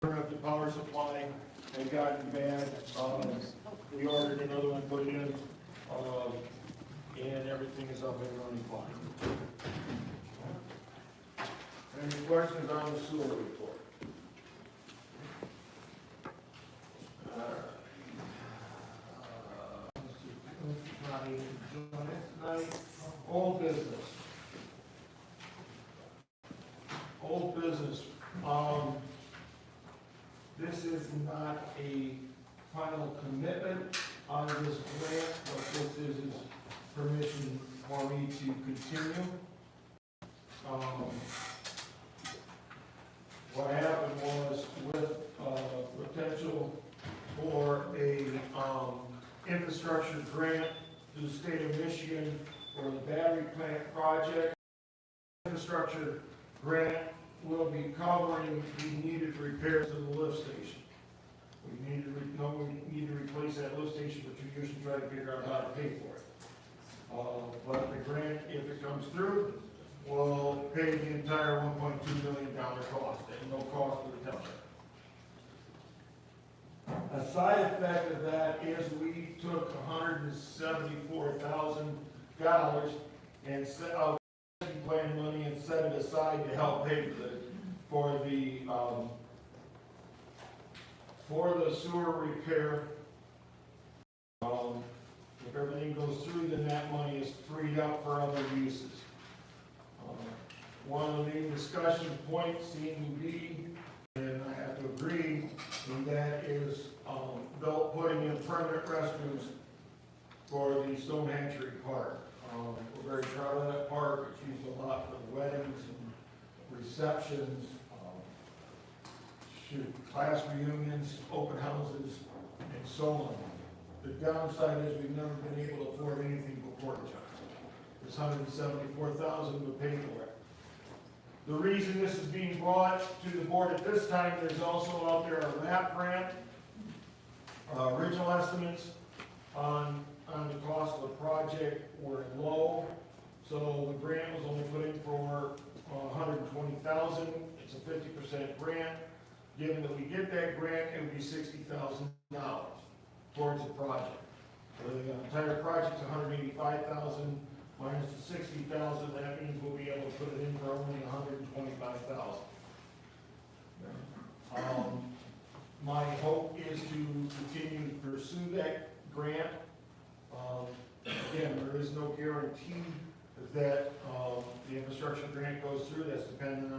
Turn up the power supply had gotten bad. We ordered another one put in, and everything is up and running fine. Any questions on the sewer report? Not even doing it tonight. Old business. Old business. This is not a final commitment on this grant, but this is permission for me to continue. What happened was with potential for a infrastructure grant to the state of Michigan for the battery plant project. Infrastructure grant will be covering the needed repairs to the lift station. We need to replace that lift station for 2 years and try to figure out how to pay for it. But the grant, if it comes through, will pay the entire $1.2 million cost at no cost to the township. A side effect of that is we took $174,000 and set out plan money and set it aside to help pay for the sewer repair. If everything goes through, then that money is freed up for other uses. One of the main discussion points seemed to be, and I have to agree, and that is putting in permanent restrooms for the Stonehenge Park. We're very proud of that park. It's used a lot for weddings and receptions, class reunions, open houses, and so on. The downside is we've never been able to afford anything but porta johns. This $174,000 would pay for it. The reason this is being brought to the board at this time, there's also out there a RAP grant. Original estimates on the cost of the project were low, so the grant was only put in for $120,000. It's a 50% grant. Given that we get that grant, it would be $60,000 towards the project. So the entire project's $185,000 minus the $60,000. That means we'll be able to put it in for only $125,000. My hope is to continue to pursue that grant. Again, there is no guarantee that the infrastructure grant goes through. That's dependent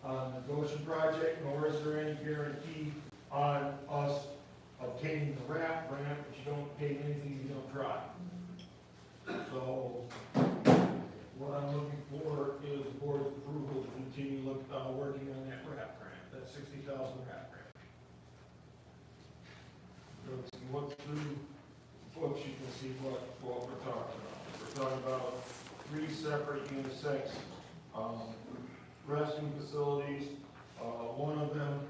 on the Goshen project, nor is there any guarantee on us obtaining the RAP grant, but you don't pay anything you don't try. So what I'm looking for is the board's approval to continue working on that RAP grant, that $60,000 RAP grant. So if you look through books, you can see what we're talking about. We're talking about 3 separate unisex restroom facilities. One of them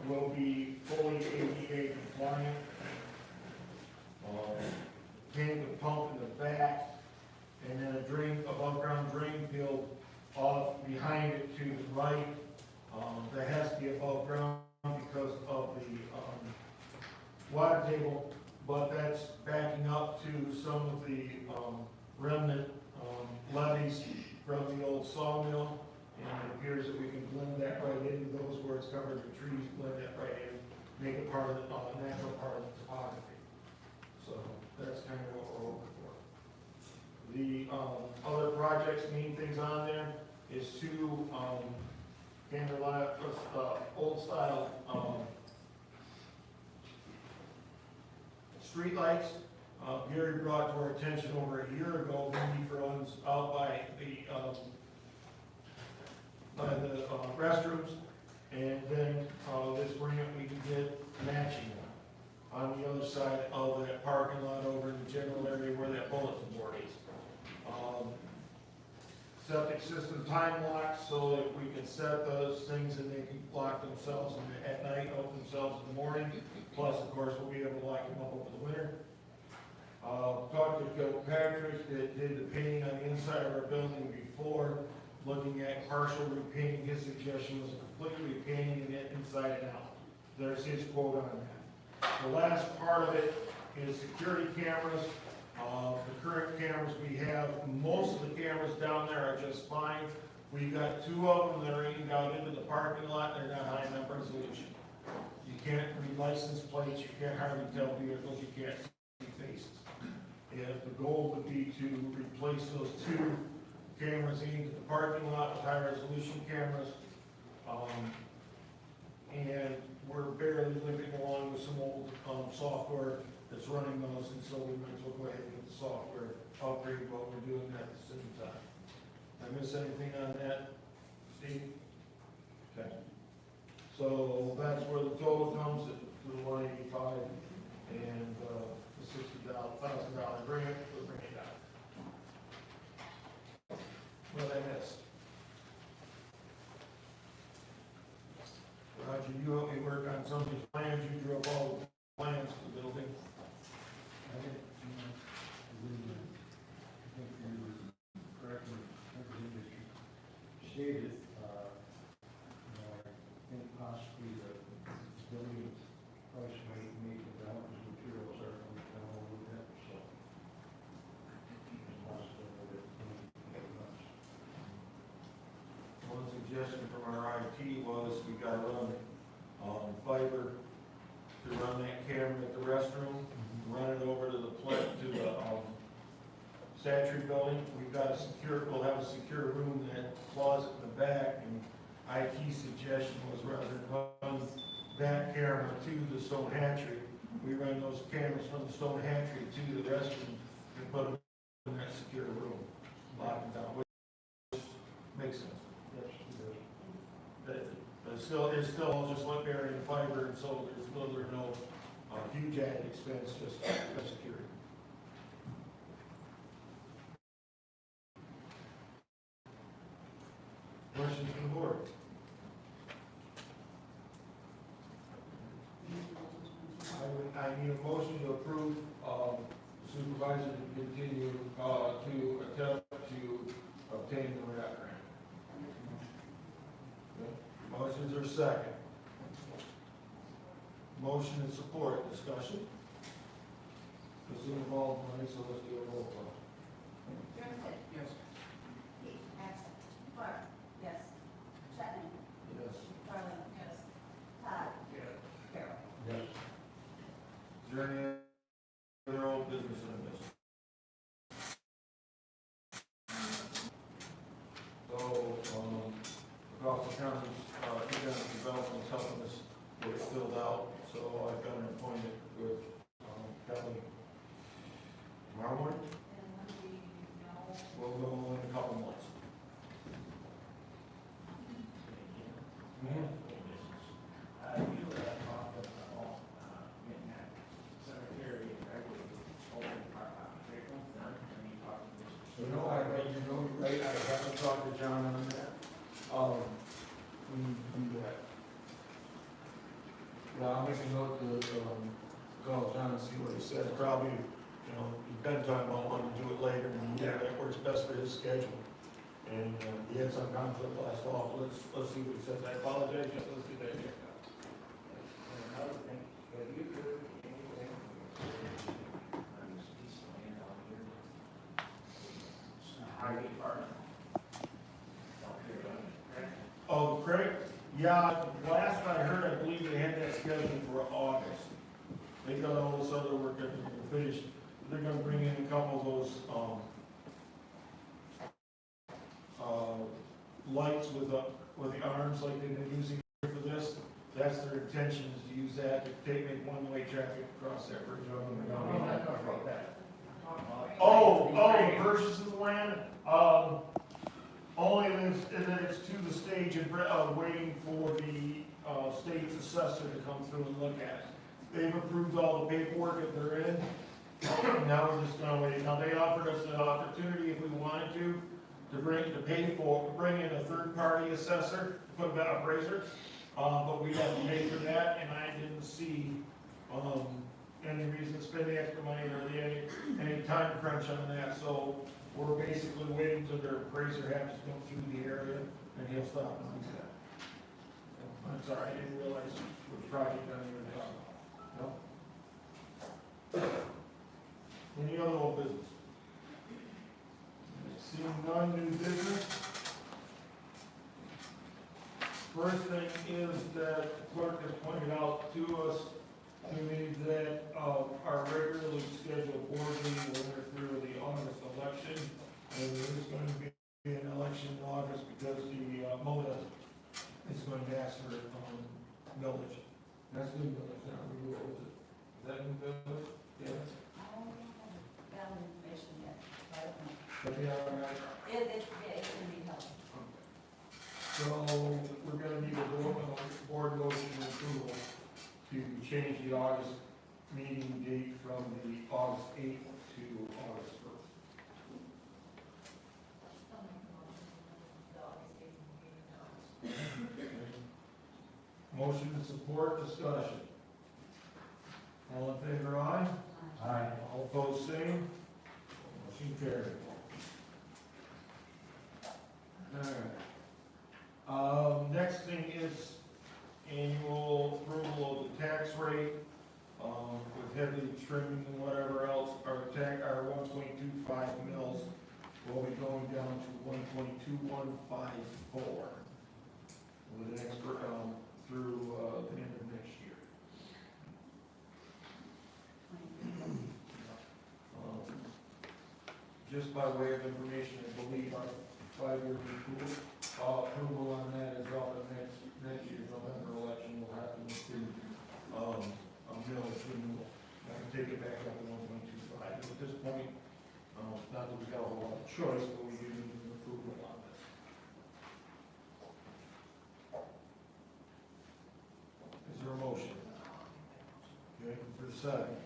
will be fully ADA compliant. Tank and pump in the back, and then a above ground drain field off behind it to the right. That has to be above ground because of the water table, but that's backing up to some of the remnant levees from the old sawmill, and it appears that we can blend that right into those where it's covered with trees, blend that right in, make it part of the natural part of the topography. So that's kind of what we're hoping for. The other projects, main things on there is 2 old style street lights. Gary brought to our attention over a year ago the need for ones out by the restrooms, and then this grant we can get matching on the other side of that parking lot over in the general area where that bulletin board is. Septic system time locks so that we can set those things and they can lock themselves at night, open themselves in the morning. Plus, of course, we'll be able to lock them up over the winter. Talked to Joe Patrick that did the painting on the inside of our building before, looking at partial repainting. His suggestion was completely repainting it inside there's his quote on that. The last part of it is security cameras. The current cameras we have, most of the cameras down there are just fine. We've got 2 of them that are aimed out into the parking lot, they're not high enough resolution. You can't read license plates, you can't hardly tell vehicles, you can't see faces. And the goal would be to replace those 2 cameras aimed at the parking lot with high resolution cameras. And we're barely limping along with some old software that's running those, and so we might as well go ahead and get the software upgrade while we're doing that at the same time. Did I miss anything on that, Steve? Okay. So that's where the total comes at the 185 and the $60,000 grant, we'll bring it down. What did I miss? Roger, you helped me work on some of these plans, you drew up all the plans for the building. I think you correctly, stated, I think possibly the building price might make the balance of materials are coming down a little bit, so. It's possible that it may make much. One suggestion from our IT was we got to run fiber to run that camera at the restroom, run it over to the Statue building. We've got a secure, we'll have a secure room, that closet in the back, and IT suggestion was rather than run that camera to the stone hatchery, we run those cameras from the stone hatchery to the restroom and put them in that secure room, lock them down, which makes sense. Yes, it does. But it's still just like burying fiber, and so there's no huge added expense, just security. Questions from the board? I need a motion to approve supervisor to continue to attempt to obtain the RAP grant. Okay. Motions are second. Motion and support. Discussion? This is involved money, so let's do a roll call. Johnson. Yes. Pete. Absent. Clark. Yes. Chapman. Yes. Darling. Yes. Todd. Yes. Carol. Yes. Is there any other old business in this? So, Gulf County's economic development is helping us get it filled out, so I've got an appointment with Kelly tomorrow morning. And when do we know? We'll go in a couple months. Right, I haven't talked to John on that. We do that. Well, I'll make a note to, call John and see what he says. Probably, he's been talking about wanting to do it later, and that works best for his schedule. And he had some conflict last fall, but let's see what he says. I apologize, just let's get that checked out. Another thing, have you heard anything on this piece of land out here? Highway department. Out here, right? Oh, Craig? Yeah, last I heard, I believe they had that scheduled for August. They got all this other work that they're finished. They're gonna bring in a couple of those, lights with the arms like they've been using for this. That's their intention, is to use that to make one-way traffic across that bridge. I'm not talking about that. The purchase of the land, only that it's to the stage and, waiting for the, state's assessor to come through and look at it. They've approved all the paperwork that they're in. Now we're just gonna wait. Now, they offered us an opportunity if we wanted to bring in a third-party assessor, put an appraiser, but we'd have to pay for that, and I didn't see, any reason to spend the extra money or any time crunch on that, so we're basically waiting till their appraiser happens to go through the area, and he'll stop and do that. I'm sorry, I didn't realize we're project on your next? No? Any other old business? Seeing none, new business? First thing is that the clerk has pointed out to us, to me, that our regularly scheduled board meeting will interfere with the August election, and there is going to be an election in August because the MODA is going to ask for millage. That's new millage, not renewal, is it? Is that new millage? Yeah. I don't have valid information yet, so I don't know. But yeah, all right. It's gonna be helpful. So we're gonna need a board motion approval to change the August meeting date from the August 8th to August 1st. I'll make a motion for the August 8th meeting. Motion and support, discussion. All in favor, aye? Aye. All opposed, same. Motion carried. All right. Next thing is annual approval of the tax rate, with heavy trimming and whatever else. Our 1.25 mils will be going down to 1.2154 with an expert, through, the end of next year. Just by way of information, I believe our 5-year approval on that is off the next year's November election, will have to include, a millage renewal. I can take it back up to 1.25. At this point, not that we've got a whole lot of choice, but we do need an approval on this. Is there a motion? Okay, for a second.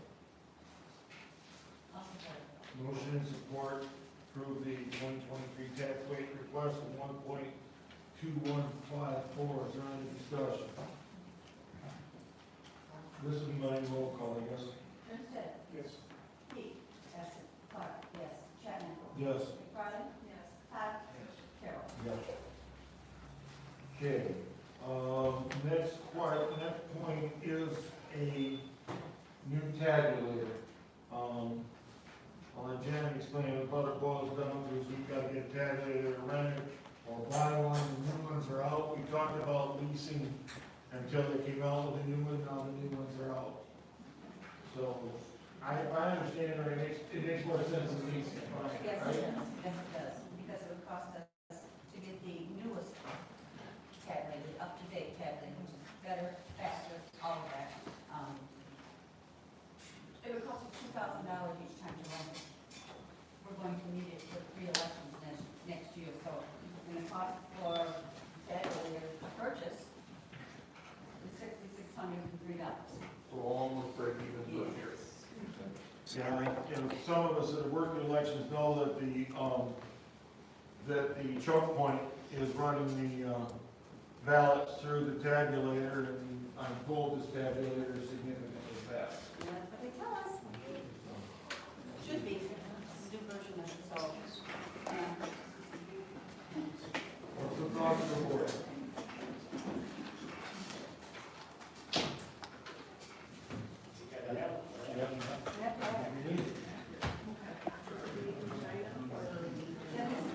I'll support it. Motion and support, approve the 2023 tax rate request of 1.2154. Is there any discussion? This is my roll call, I guess. Winstead. Yes. Peak. Yes. Clark. Yes. Chapman. Yes. McFarland. Yes. Todd. Yes. Carol. Yes. Okay, next point is a new tabulator. I'll let Janet explain what it boils down to, is we've got to get a tabulator rented or buy one, the new ones are out. We talked about leasing until they came out with a new one, now the new ones are out. So, I understand it makes more sense than leasing, Yes, right? it does. Yes, it does. Because it would cost us to get the newest tablet, up-to-date tablet, which is better, faster, all of that. It would cost us $2,000 each time to run it. We're going to need it for 3 elections next year, so and the cost for tablet purchase is $6,603. So almost break even for here. Yeah, and some of us that have worked in elections know that the choke point is running the ballots through the tabulator, and I'm told this tabulator is significantly fast. And that's what they tell us. Should be, it's a new version of it, so. What's the thought of the board?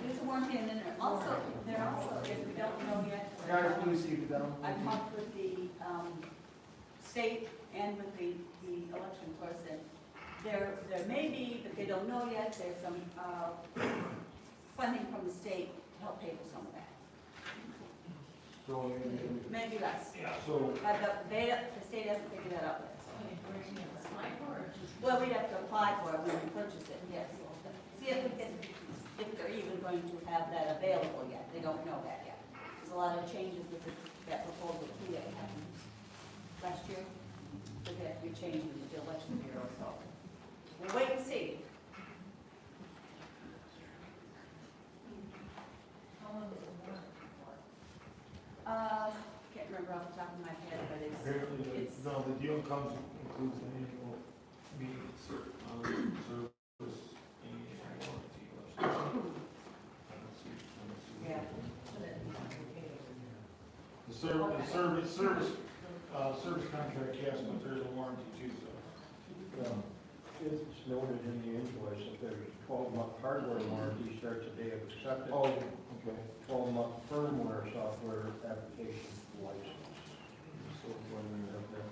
There's a warranty, and then there also, if we don't know yet. Guys, please keep it down. I've talked with the state and with the election force, and there may be, but they don't know yet, there's some funding from the state to help pay for some of that. So, Maybe less. yeah, so, But the state hasn't figured that out yet. Well, we'd have to apply for it when we purchase it, yes. See if we can, if they're even going to have that available yet. They don't know that yet. There's a lot of changes with that proposal too that happened last year. There had to be changes with the election bureau, so we'll wait and see. How long is the warrant for? Can't remember off the top of my head, but apparently, it's, no, the deal includes an annual meeting, service, and warranty. yeah. The service service contract, yes, but there's a warranty too, so. It's noted in the invoice that there's a 12-month hardware warranty starts the day of acceptance. Oh, okay. 12-month firmware software application license. So when we have that,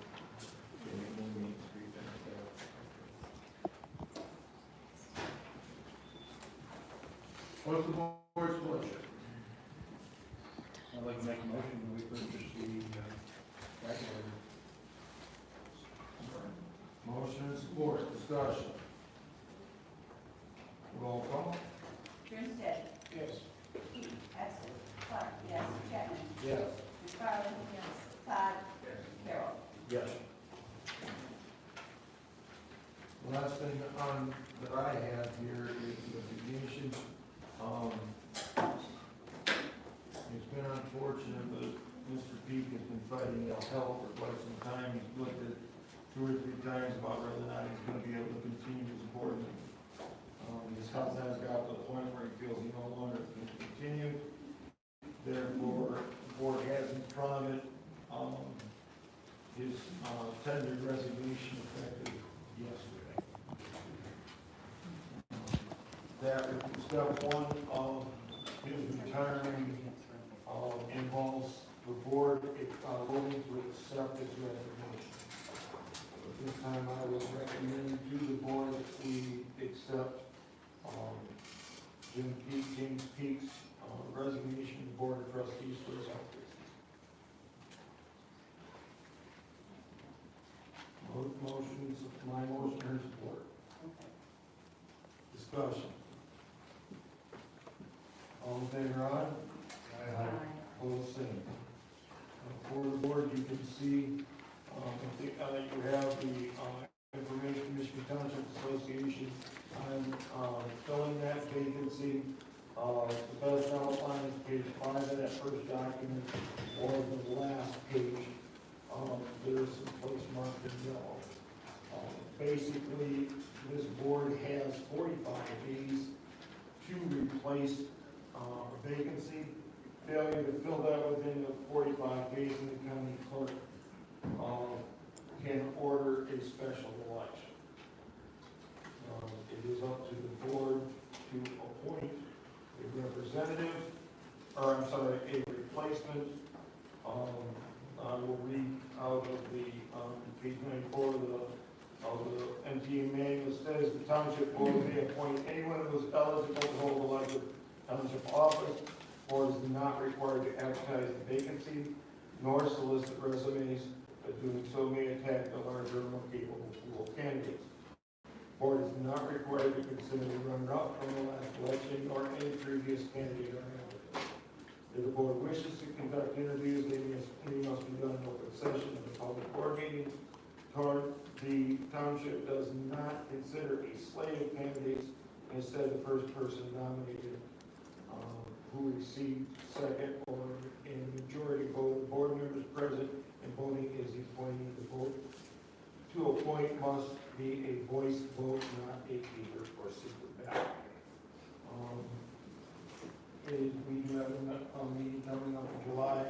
What's the board's pleasure? I'd like to make a motion that we purchase the calculator. Motion and support, discussion. Roll call. Grinstead. Yes. Heath. Excel. Clark. Yes. Chapman. Yes. McFarland. Yes. Todd. Carroll. Yes. The last thing on, that I have here is the resignation. It's been unfortunate, but Mr. Peak has been fighting ill health for quite some time. He's looked at 2 or 3 times about whether or not he's gonna be able to continue as a board member. His health has got to the point where he feels he no longer can continue. Therefore, the board has in front of it, his, tendered resignation effective yesterday. That step one of his retiring, involves the board, voting to accept his resignation. At this time, I would recommend to the board that we accept, James Peak's, resignation to the board of trustees for his health reasons. Motions, my motion or support? Discussion. All in favor, aye? Opposed, same. For the board, you can see, you have the, information, Michigan Township Association, on filling that vacancy. The best outline is page 5 of that first document, or the last page. There's some place marked in yellow. Basically, this board has 45 days to replace a vacancy. Failure to fill that within the 45 days, and the county clerk can order a special election. It is up to the board to appoint a representative, or I'm sorry, a replacement. I will read out of the page 94 of the MTA manual. It says the township board may appoint anyone who is eligible to hold a elected township office, or is not required to advertise the vacancy, nor solicit resumes, but doing so may attack a larger, more capable pool of candidates. Board is not required to consider the runner-up from the last election or any previous candidate or applicant. If the board wishes to conduct interviews, they must be done in open session of the public board meeting. The township does not consider a slate of candidates. Instead, the first person nominated who received second or in majority vote of the board members present and voting is the appointee. The vote to appoint must be a voice vote, not a paper or secret ballot. We do have a meeting coming up in July.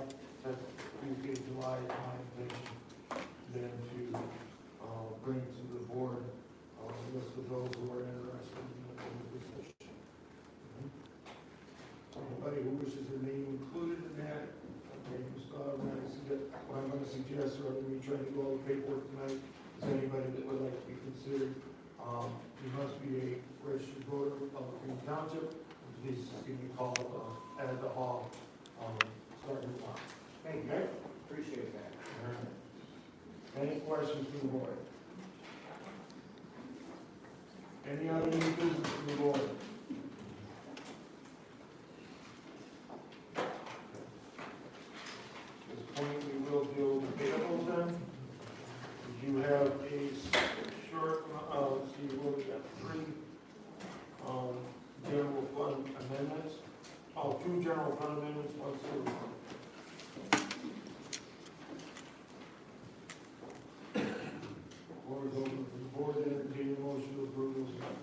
That's Tuesday, July is my intention then to bring to the board a list of those who are interested in the position. Anybody who wishes their name included in that, what I'm going to suggest, or when we try to do all the paperwork tonight, is anybody that would like to be considered, you must be a registered voter of Green Township. Please give me a call at the hall, starting tomorrow. Thank you, appreciate that. All right. Any questions from the board? Any other new business from the board? At this point, we will deal with the payables then. You have a short, see, what we got, 3, general fund amendments. 2 general fund amendments, 1 sewer fund. Board is open for the board to entertain a motion to approve those amendments.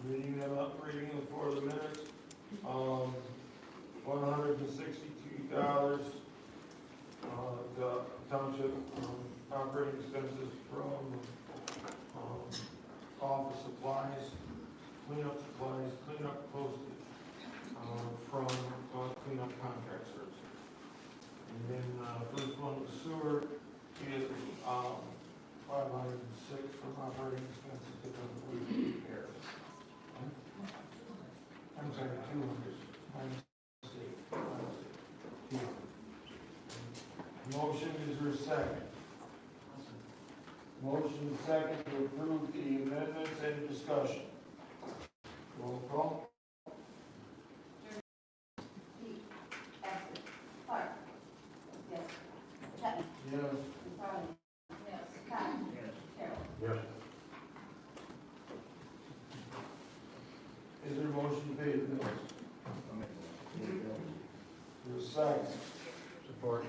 Reading them up, reading them for the minutes. $162, the township, operating expenses from, office supplies, cleanup postage, from, cleanup contract services. And then, first one, the sewer is, 506 from operating expenses because of leak repairs. I'm sorry, 200. My mistake. 200. Motion, is there a second? Motion second to approve the amendments, any discussion? Roll call. Pete, absent. Clark. Yes. Chapman. Yes. McFarland. Yes. Con. Yes. Carol. Yes. Is there a motion to pay the bills? I'll make the motion. Is there a second? Support.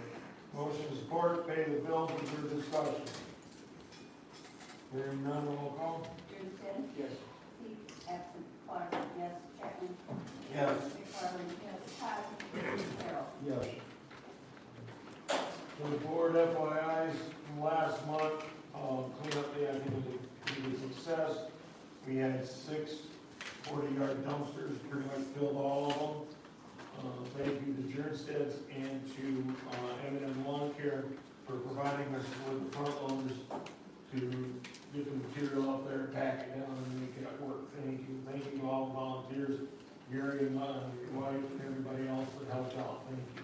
Motion to support, pay the bills, is there discussion? Hearing none, roll call. Junior. Yes. Pete, absent. Clark. Yes. Chapman. Yes. McFarland. Yes. Con. Carol. Yes. For the board FYIs, from last month, cleanup day, I think was a success. We had 6 40-yard dumpsters, pretty much filled all of them. Thank you to Jernsted's and to M&M Lawn Care for providing us with the front loaders to get the material up there, pack it down, and make it work. Thank you. Thank you to all the volunteers, Gary and your wife and everybody else that helped out. Thank you.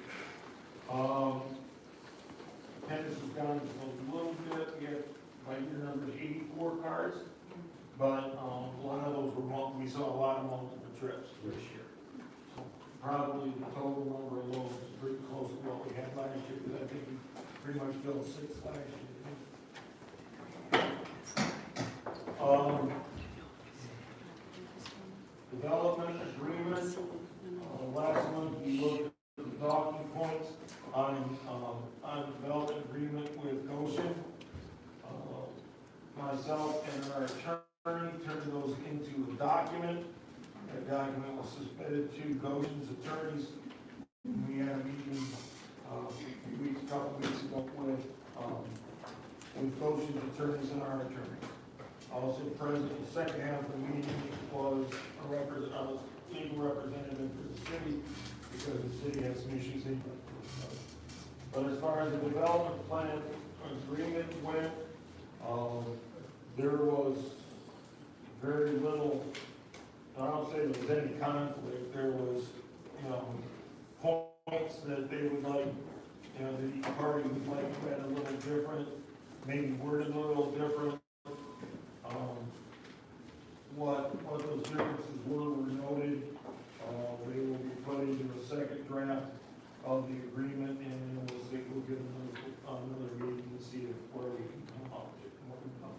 Attendance has gone a little bit. We had, by year numbers, 84 cars, but a lot of those were, we saw a lot of multiple trips this year. So probably the total number of loads is pretty close to what we had last year, because I think we pretty much filled 6 last year. Development agreement, last month we looked at the talking points on development agreement with Goshen. Myself and our attorney turned those into a document. That document was submitted to Goshen's attorneys. We had a meeting, a couple weeks ago with Goshen's attorneys and our attorneys. Also present in the second half of the meeting was a legal representative for the city, because the city has some issues in it. But as far as the development plan agreement went, there was very little, I don't say there was any conflict, there was, points that they would like, the party would like that a little different, maybe worded a little different. What those differences were noted. They will be put into a second draft of the agreement, and then we'll see, we'll get another meeting and see where we can come up with, what we come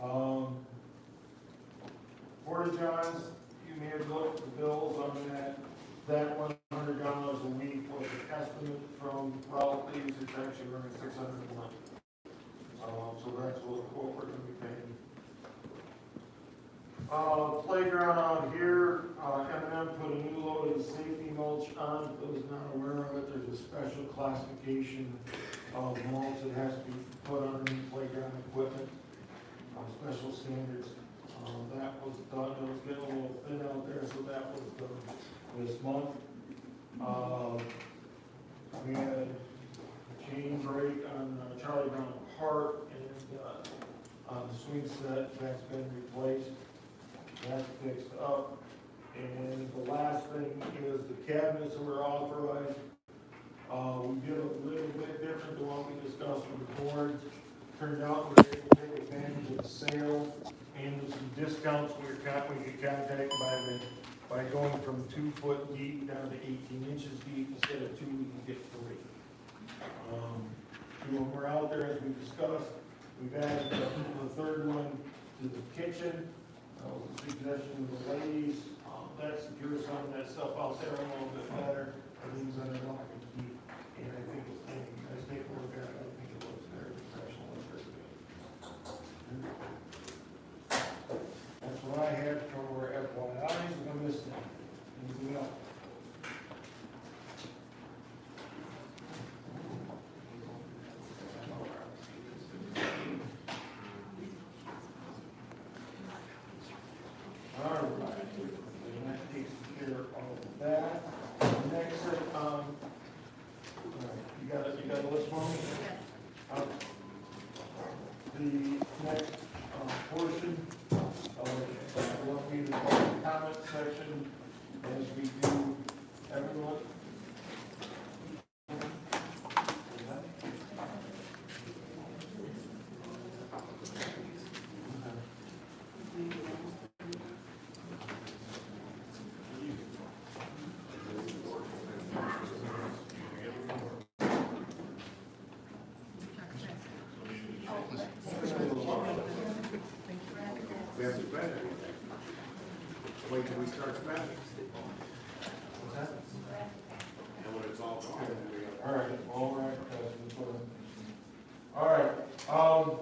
to. Porta Johns, you may have looked at the bills on that. That $100 a week was an estimate from Ralph Leeds. It's actually running $600 a month. So that's what we're going to be paying. Playground out here, M&M put a new load of safety mulch on. For those not aware of it, there's a special classification of mulch that has to be put underneath playground equipment, special standards. That was done. It was getting a little thin out there, so that was done this month. We had a chain break on Charlie Brown Park, and the swing set, that's been replaced. That's fixed up. And the last thing is the cabinets that were authorized. We did a little bit different than what we discussed with the board. Turned out we were able to take advantage of the sale and some discounts we could contact by going from 2 foot deep down to 18 inches deep. Instead of 2, we can get 3. 2 of them were out there as we discussed. We've added the third one to the kitchen. That was a suggestion of the ladies. That secures some of that stuff out there a little bit better. Everything's under lock and key. And I think, let's take a look at it. I think it looks very professional. Looks very good. We haven't spent anything. Wait till we start spending. And when it's all gone, then we have. All right, all right, all right,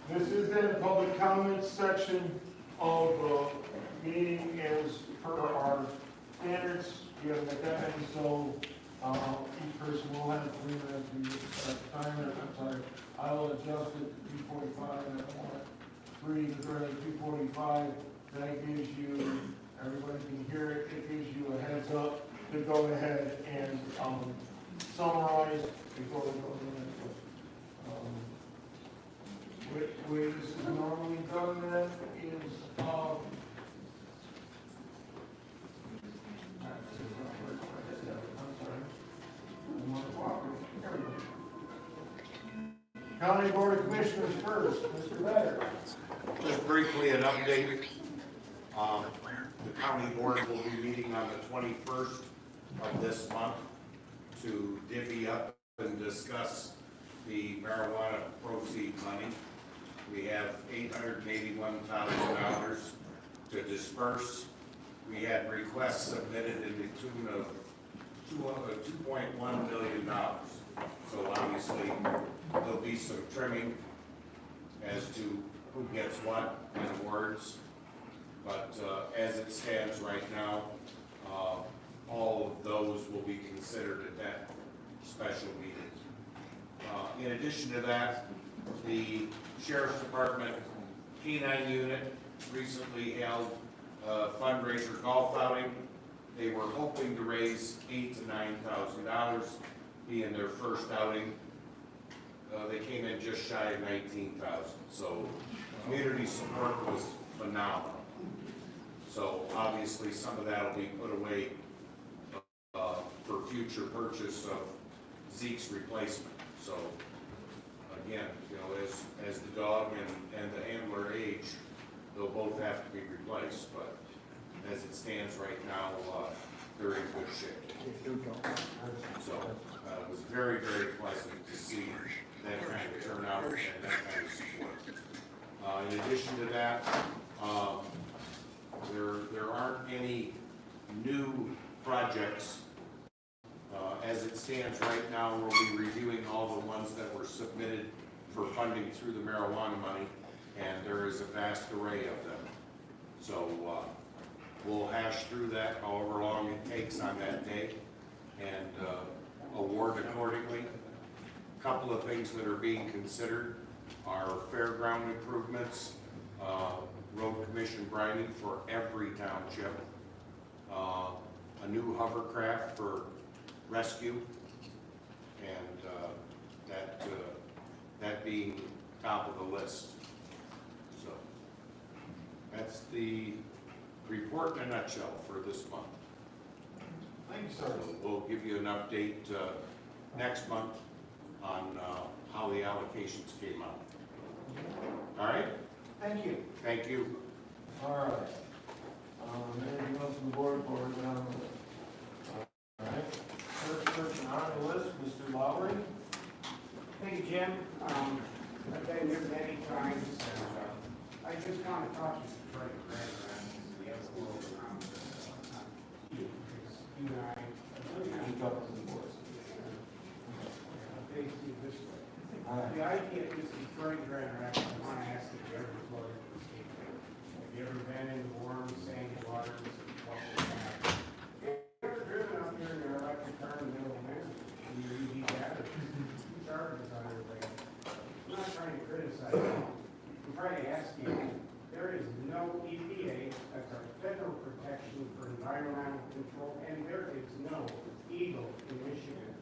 this is then the public comments section of the meeting as per our standards. We haven't got that many, so, each person will have 3 minutes to timer, I'm sorry. I will adjust it to 2:45, and I want 3 to 2:45. That gives you, everybody can hear it, it gives you a heads up to go ahead and, summarize before we go to the next one. Way this is normally done then is, County Board of Commissioners first, Mr. Vedder. Just briefly, an update. The county board will be meeting on the 21st of this month to divvy up and discuss the marijuana proceed money. We have $881,000 to disperse. We had requests submitted in the tune of $2.1 million. So obviously, there'll be some trimming as to who gets what in awards. But as it stands right now, all of those will be considered at that special meeting. In addition to that, the Sheriff's Department K-9 unit recently held a fundraiser golf outing. They were hoping to raise $8,000 to $9,000, being their first outing. They came in just shy of 19,000. So community support was phenomenal. So obviously some of that will be put away for future purchase of Zeke's replacement. So again, you know, as the dog and the handler age, they'll both have to be replaced. But as it stands right now, they're in good shape. So it was very, very pleasant to see that kind of turnout and that kind of support. In addition to that, there aren't any new projects. As it stands right now, we'll be reviewing all the ones that were submitted for funding through the marijuana money, and there is a vast array of them. So we'll hash through that however long it takes on that day and award accordingly. A couple of things that are being considered are fairground improvements, road commission grinding for every township, a new hovercraft for rescue, and that being top of the list. So that's the report in a nutshell for this month. Thank you, sir. So we'll give you an update next month on how the allocations came out. All right? Thank you. Thank you. All right. Anything else on the board for down the list? All right. First person on the list, Mr. Lowry. Thank you, Jim. I've been here many times. I just want to talk to you for the other world around. You and I Speak up to the board. face you this way. The idea is Detroit Grand Rapids. I want to ask if you ever floated the state. Have you ever been in warm, sandy waters? Have you ever driven out there in your electric car in the middle of the night? And your EV battery? Chargers on everything. I'm not trying to criticize you. I'm trying to ask you, there is no EPA, that's our federal protection for environmental control, and there is no EGLE in Michigan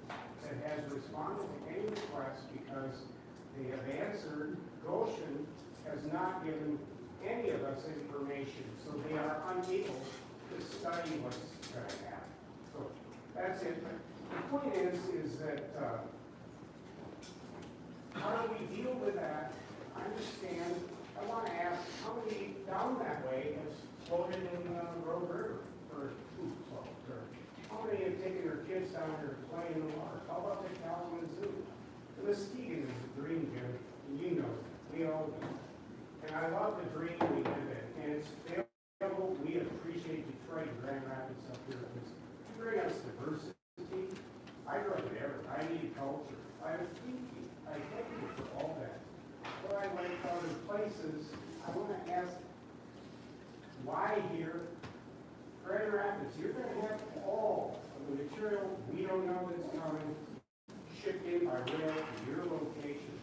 that has responded to any requests because they have answered, Goshen has not given any of us information, so they are unable to study what's going to happen. So that's it. The point is that how do we deal with that? I understand. I want to ask how many down that way has floated in Road River or how many have taken their kids down there to play in the water? How about the Kalamazoo? The Muskegon is a dream, Jim, and you know it. We all do. And I love the dream we live in, and it's available. We appreciate Detroit and Grand Rapids up here because you bring us diversity. I grew up in Everett. I need culture. I thank you for all that. But I went to other places. I want to ask, why here? Grand Rapids, you're going to have all of the material we don't know that's coming shipped in by rail to your location.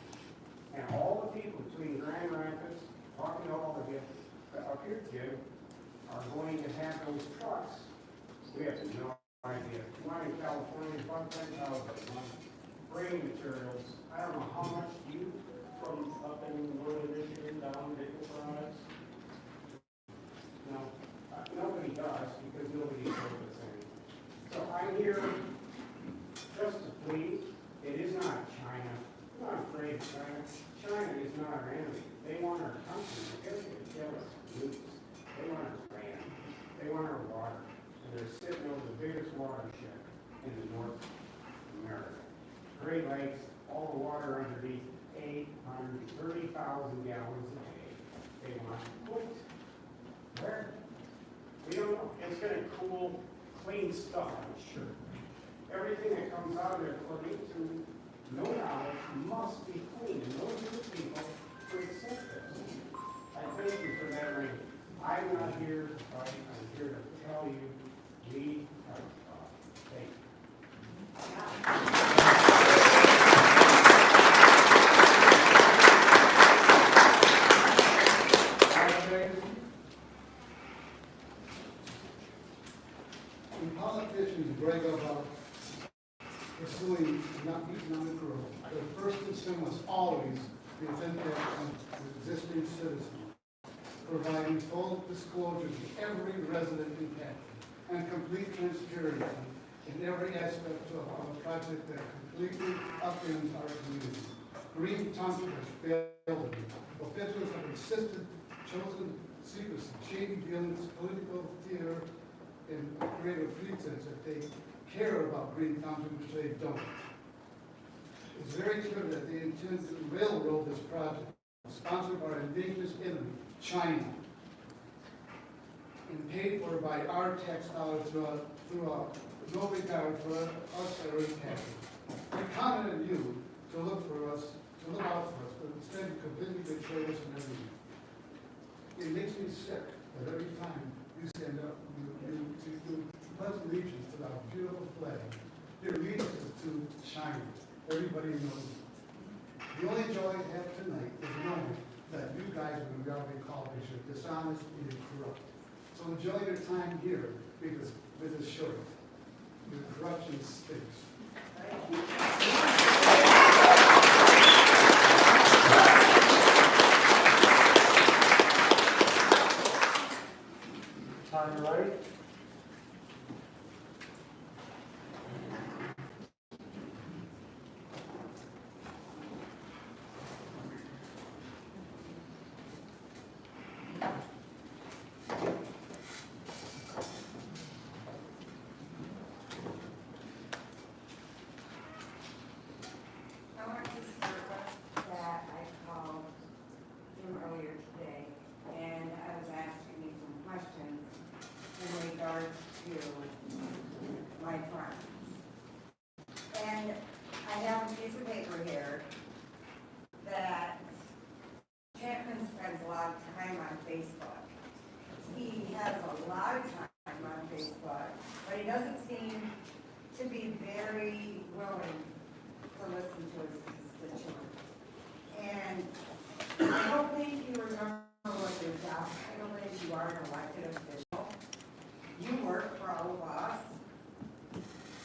And all the people between Grand Rapids, talking to all of you, up here, Jim, are going to have those trucks. We have no idea. One in California, one bringing materials. I don't know how much you from up in northern Michigan down nickel products. No, nobody does because nobody told us anything. So I'm here just to plead. It is not China. I'm not afraid of China. China is not our enemy. They want our country. They're going to kill us. Lose. They want our land. They want our water. And they're sitting over the biggest watershed in the North America. Great Lakes, all the water underneath, 830,000 gallons a day. They want what? Where? We don't know. It's going to cool, clean stuff, I'm sure. Everything that comes out of there, according to no knowledge, must be clean. And those are the people who accept this. I thank you for that ring. I'm not here to fight. I'm here to tell you we are thank When politicians brag about pursuing economic growth, their first concern must always be the impact on the existing citizens, providing full disclosure to every resident impacted and complete transparency in every aspect of a project that completely upends our community. Green Township has failed. Officials have insisted, chosen secrecy, shady dealings, political theater, and creative pretense that they care about Green Township, which they don't. It's very clear that they intend to railroad this project, sponsored by our indigenous enemy, China, and paid for by our tax dollars through no regard for us that are impacted. We counted on you to look out for us, but instead you completely betray us and everything. It makes me sick that every time you stand up, you pledge allegiance to our beautiful flag. Your allegiance is to China. Everybody knows it. The only joy I have tonight is knowing that you guys are going to be called because you're dishonest and you're corrupt. So enjoy your time here because it is short. The corruption stinks. On your right. I want to start with that I called him earlier today, and I was asking him some questions in regards to my friends. And I have a piece of paper here that Chapman spends a lot of time on Facebook. He has a lot of time on Facebook, but he doesn't seem to be very willing to listen to his constituents. And I don't think you remember what your job title is. You are an elected official. You work for all of us.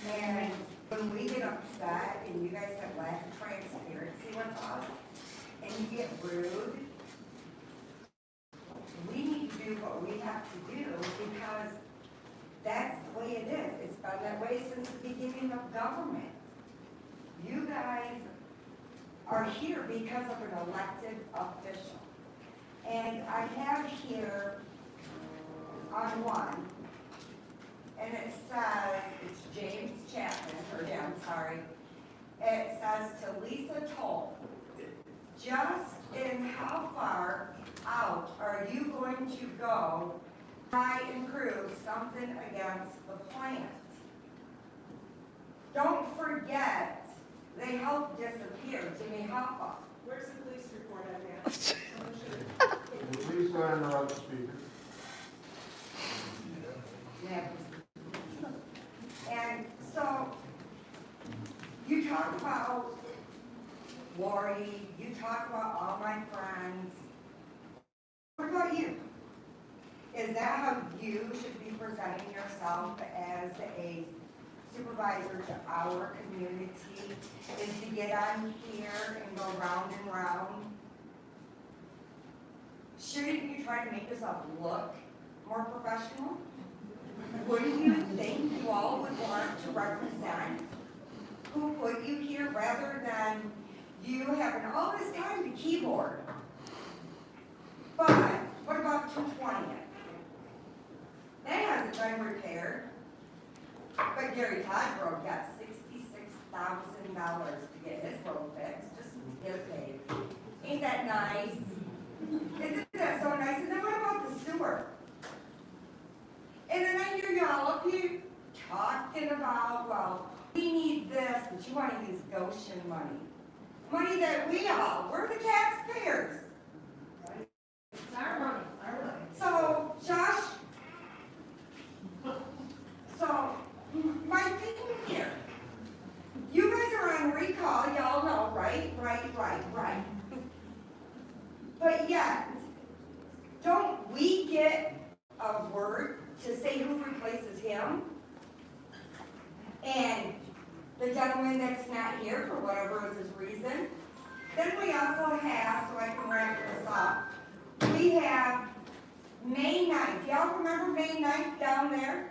And when we get upset and you guys have lack of transparency with us and you get rude, we need to do what we have to do because that's the way it is. It's been that way since the beginning of government. You guys are here because of an elected official. And I have here on one, and it says, it's James Chapman, it says to Lisa Toll, just And how far out are you going to go to try and prove something against the plant? Don't forget, they helped disappear Jimmy Hoffa. Where's the police report on that? Please go ahead and interrupt the speaker. And so, you talk about Lori, you talk about all my friends. What about you? Is that how you should be presenting yourself as a supervisor to our community? Is to get on here and go round and round? Shouldn't you try to make yourself look more professional? Wouldn't you think you all would want to represent who put you here rather than you having all this time to keyboard? But what about 220th? That hasn't been repaired. But Gary Todd's road got $66,000 to get his road fixed, just to get it paved. Ain't that nice? Isn't that so nice? And then what about the sewer? And then I hear y'all up here talking about, well, we need this, but you want to use Goshen money. Money that we're the taxpayers. It's our money, our money. So, Josh, my thing here, you guys are on recall, y'all know, right? But yet, don't we get a word to say who replaces him? And the gentleman that's not here, for whatever is his reason. Then we also have, so I can wrap this up, we have May 9th. Y'all remember May 9th down there?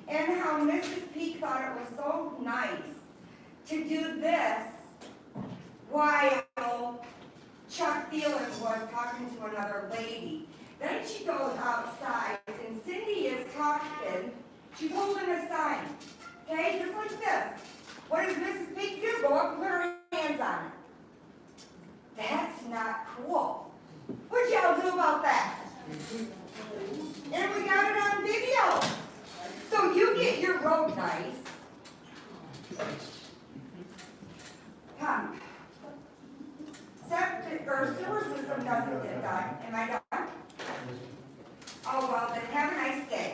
And how Mrs. Peak thought it was so nice to do this while Chuck Thielen was talking to another lady. Then she goes outside and Cindy is talking. She's holding a sign. Okay, just like this. What does Mrs. Peak do? Go up and put her hands on it. That's not cool. What'd y'all do about that? And we got it on video. So you get your road nice. Come. Septic or sewer system doesn't get done. Am I done? Oh, well, then have a nice day.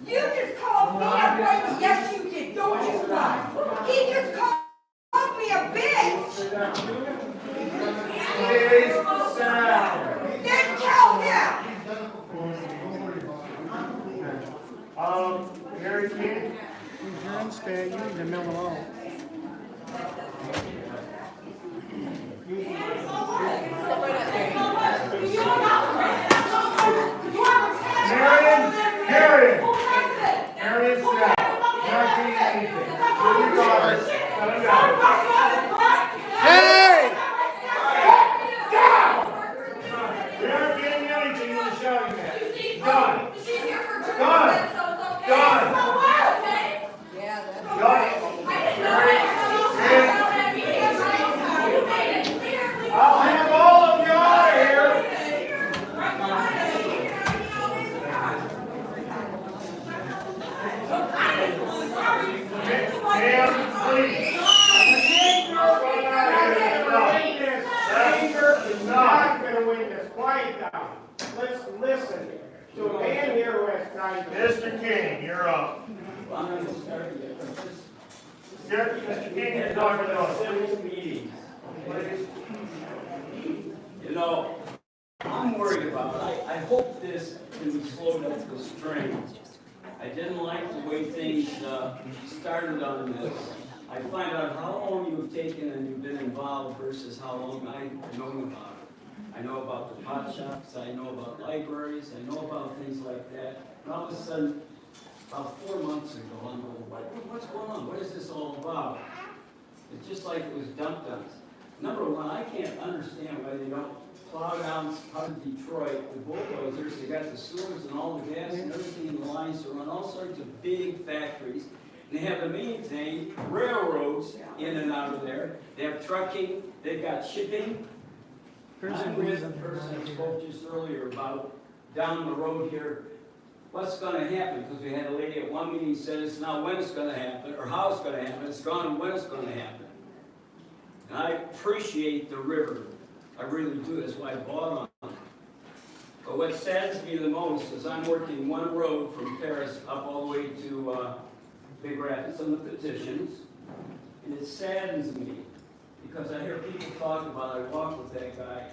You just called me a bitch. Yes, you did. Don't you lie. He just called me a bitch. Then tell him. Mary King? You need to mill them out. Marion, stop. Not doing anything. Here you go. Let him go. Hey! We aren't getting anything you're shouting at. Done. Done. I'll have all of you out of here. Ma'am, please. Anger is not going to win this. Quiet down. Let's listen to a man here who has time. Mr. King, you're up. Mr. King, you're talking about Civil meetings. You know, I'm worried about it. I hope this can be slowed up to the string. I didn't like the way things started on this. I find out how long you've taken and you've been involved versus how long I've known about it. I know about the pot shops, I know about libraries, I know about things like that. And all of a sudden, about 4 months ago, I'm going, what's going on? What is this all about? It's just like it was dumped on us. Number one, I can't understand why they don't plow down out of Detroit, the bulldozers, they got the sewers and all the gas and everything in the lines to run all sorts of big factories. And they have to maintain railroads in and out of there. They have trucking, they've got shipping. I'm with the person I spoke just earlier about down the road here, what's gonna happen, because we had a lady at one meeting said it's not when it's gonna happen, or how it's gonna happen, it's gone when it's gonna happen. And I appreciate the river, I really do, that's why I bought on it. But what saddens me the most is I'm working one road from Paris up all the way to Big Rapids on the petitions, and it saddens me, because I hear people talk about, I walk with that guy,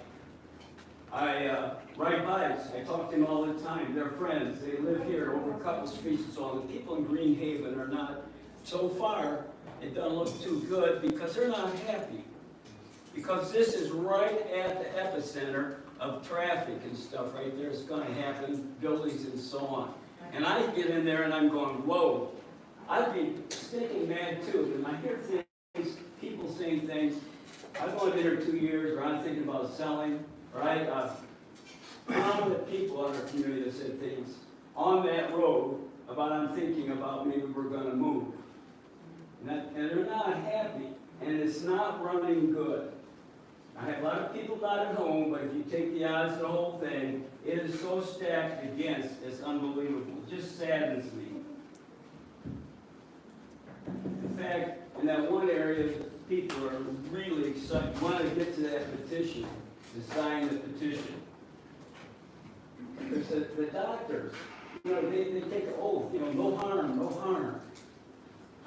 I ride bikes, I talk to him all the time, they're friends, they live here over a couple streets and so on. The people in Green Haven are not, so far, it doesn't look too good because they're not happy. Because this is right at the epicenter of traffic and stuff right there, it's gonna happen, buildings and so on. And I get in there and I'm going, whoa, I'd be stinking mad too, and I hear things, people saying things, I've only been here 2 years, or I'm thinking about selling, right? Prominent people in our community that said things on that road about I'm thinking about maybe we're gonna move. And they're not happy, and it's not running good. I have a lot of people not at home, but if you take the odds of the whole thing, it is so stacked against, it's unbelievable. It just saddens me. In fact, in that one area, people are really excited, want to get to that petition, to sign the petition. Because the doctors, they take an oath, no harm, no harm.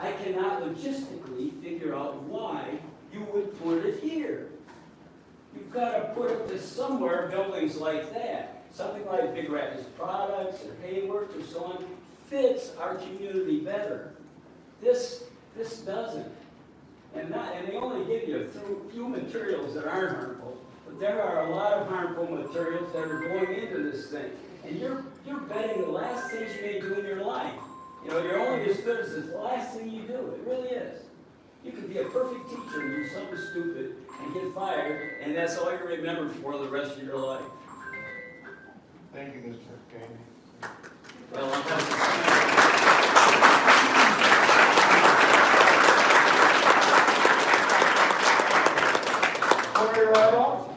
I cannot logistically figure out why you would put it here. You've got to put it to somewhere, buildings like that. Something like Big Rapids Products or Hayworth or so on fits our community better. This doesn't. And they only give you a few materials that aren't harmful, but there are a lot of harmful materials that are going into this thing. And you're betting the last things you may do in your life. You're only as good as the last thing you do. It really is. You could be a perfect teacher and do something stupid and get fired, and that's all you remember for the rest of your life. Thank you, Mr. Kane. Well, Corey Rival?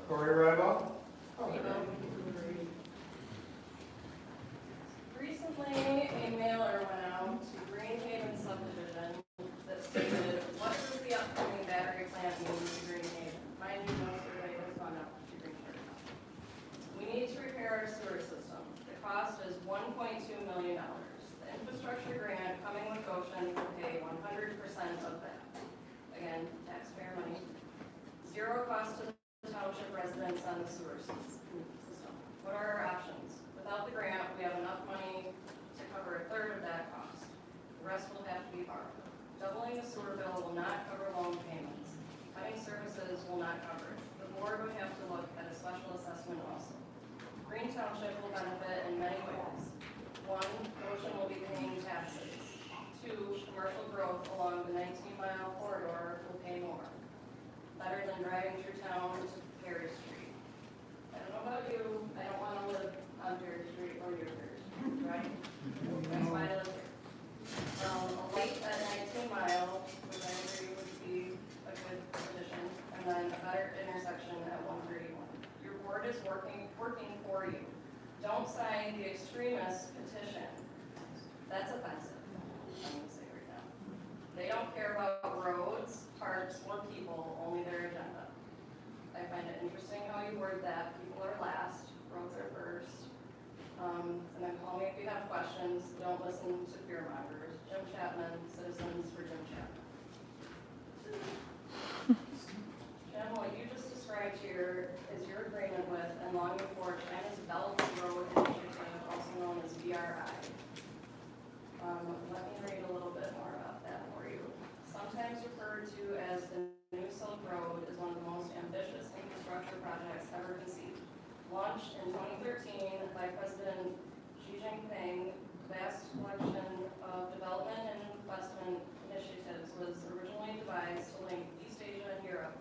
Corey Rival? Recently, a mailer went out to Green Haven subdivision that stated, what does the upcoming battery plant mean to Green Haven? Mind you, no survey has gone out to Green Haven. We need to repair our sewer system. The cost is $1.2 million. The infrastructure grant coming with Goshen will pay 100% of that. Again, taxpayer money. Zero cost to the township residents on the sewer system. What are our options? Without the grant, we have enough money to cover a third of that cost. The rest will have to be borrowed. Doubling the sewer bill will not cover loan payments. Cutting services will not cover it. The board would have to look at a special assessment also. Green Township will benefit in many ways. 1, Goshen will be paying taxes. 2, commercial growth along the 19-mile corridor will pay more. Better than driving through town to Perry Street. I don't know about you, I don't want to live on Perry Street or your Perry Street, right? That's why I live here. A light at 19 Mile, which I agree would be a good addition, and then a better intersection at 131. Your board is working for you. Don't sign the extremist petition. That's offensive, I'm gonna say right now. They don't care about roads, parks, or people, only their agenda. I find it interesting how you word that. People are last, roads are first. And then call me if you have questions. Don't listen to fear mongers. Jim Chapman, Citizens for Jim Chapman. Jim, what you just described here is your agreement with and longing for China's Belt Road Initiative, also known as BRI. Let me read a little bit more about that for you. Sometimes referred to as the New Silk Road, is one of the most ambitious infrastructure projects ever conceived. Launched in 2013 by President Xi Jinping, the vast collection of development and investment initiatives was originally devised to link East Asia and Europe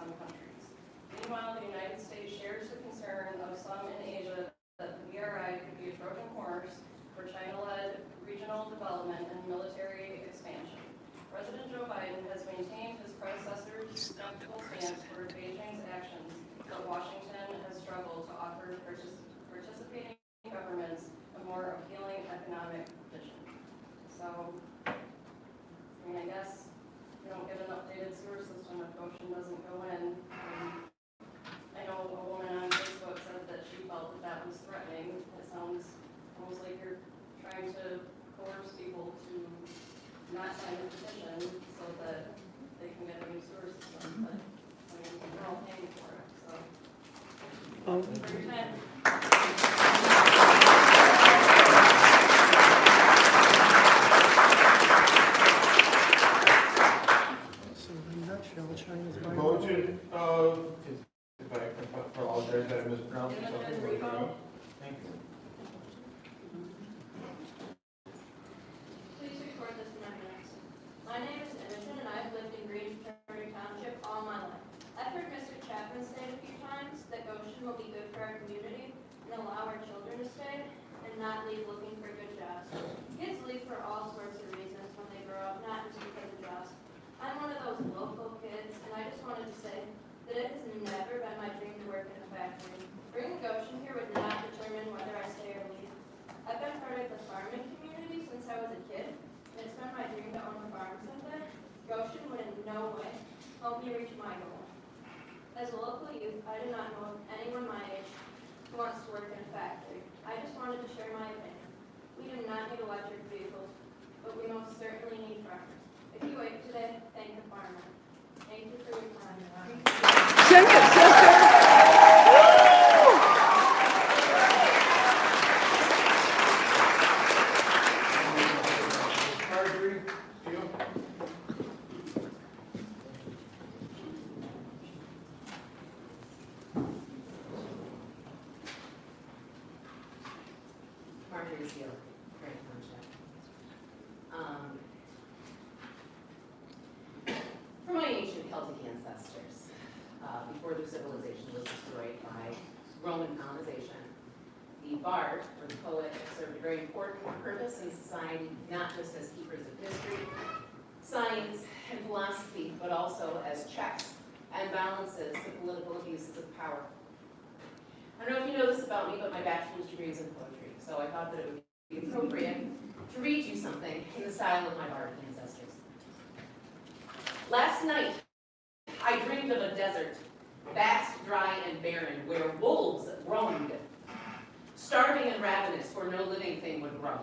some countries. Meanwhile, the United States shares the concern of some in Asia that the BRI could be a Trojan horse for China-led regional development and military expansion. President Joe Biden has maintained his predecessor's skeptical stance toward Beijing's actions, but Washington has struggled to offer participating governments a more appealing economic vision. So, I guess you don't get an updated sewer system if Goshen doesn't go in. I know a woman on Facebook said that she felt that was threatening. It sounds almost like you're trying to coerce people to not sign a petition so that they can get a new sewer system, but, we're all paying for it, so. Thank you for your time. So in a nutshell, China's buying. Bojan, if I apologize, that I mispronounced something. Thank you. Please record this in my minutes. My name is Imogen, and I've lived in Green Township all my life. I've heard Mr. Chapman say a few times that Goshen will be good for our community and allow our children to stay and not leave looking for good jobs. Kids leave for all sorts of reasons when they grow up, not just because of jobs. I'm one of those local kids, and I just wanted to say that it has never been my dream to work in a factory. Bringing Goshen here would not determine whether I stay or leave. I've been part of the farming community since I was a kid, and it's been my dream to own a farm someday. Goshen would in no way help me reach my goal. As a local youth, I do not know of anyone my age who wants to work in a factory. I just wanted to share my opinion. We do not need electric vehicles, but we most certainly need farmers. If you wait today, thank the farmer. Thank you for your time. Marjorie, you? Marjorie Steele, Grant Township. For my ancient Celtic ancestors, before their civilization was destroyed by Roman colonization, the bard, or the poet, served a very important purpose in society, not just as keepers of history, science, and philosophy, but also as checks and balances to political abuses of power. I don't know if you know this about me, but my bachelor's degree is in poetry, so I thought that it would be appropriate to read you something in the style of my bardic ancestors. Last night, I dreamed of a desert, vast, dry, and barren, where wolves roamed, starving and ravenous, where no living thing would grow.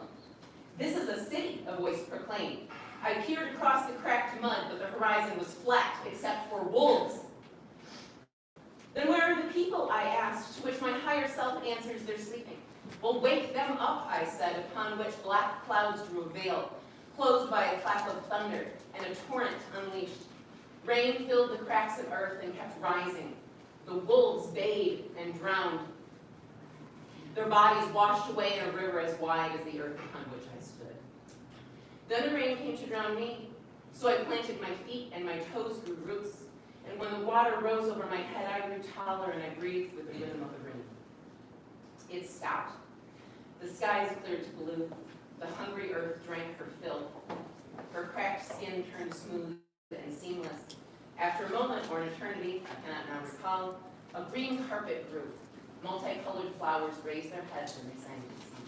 This is a city, a voice proclaimed. I peered across the cracked mud, but the horizon was flat, except for wolves. Then where are the people, I asked, to which my higher self answers they're sleeping. Well, wake them up, I said, upon which black clouds drew a veil, closed by a clap of thunder and a torrent unleashed. Rain filled the cracks of earth and kept rising. The wolves bayed and drowned. Their bodies washed away in a river as wide as the earth upon which I stood. Then the rain came to drown me, so I planted my feet and my toes grew roots. And when the water rose over my head, I grew taller and I breathed with the rhythm of the rain. It stopped. The skies cleared to blue. The hungry earth drank her fill. Her cracked skin turned smooth and seamless. After a moment or an eternity, I cannot now recall, a green carpet grew. Multicolored flowers raised their heads and they sang to the sun.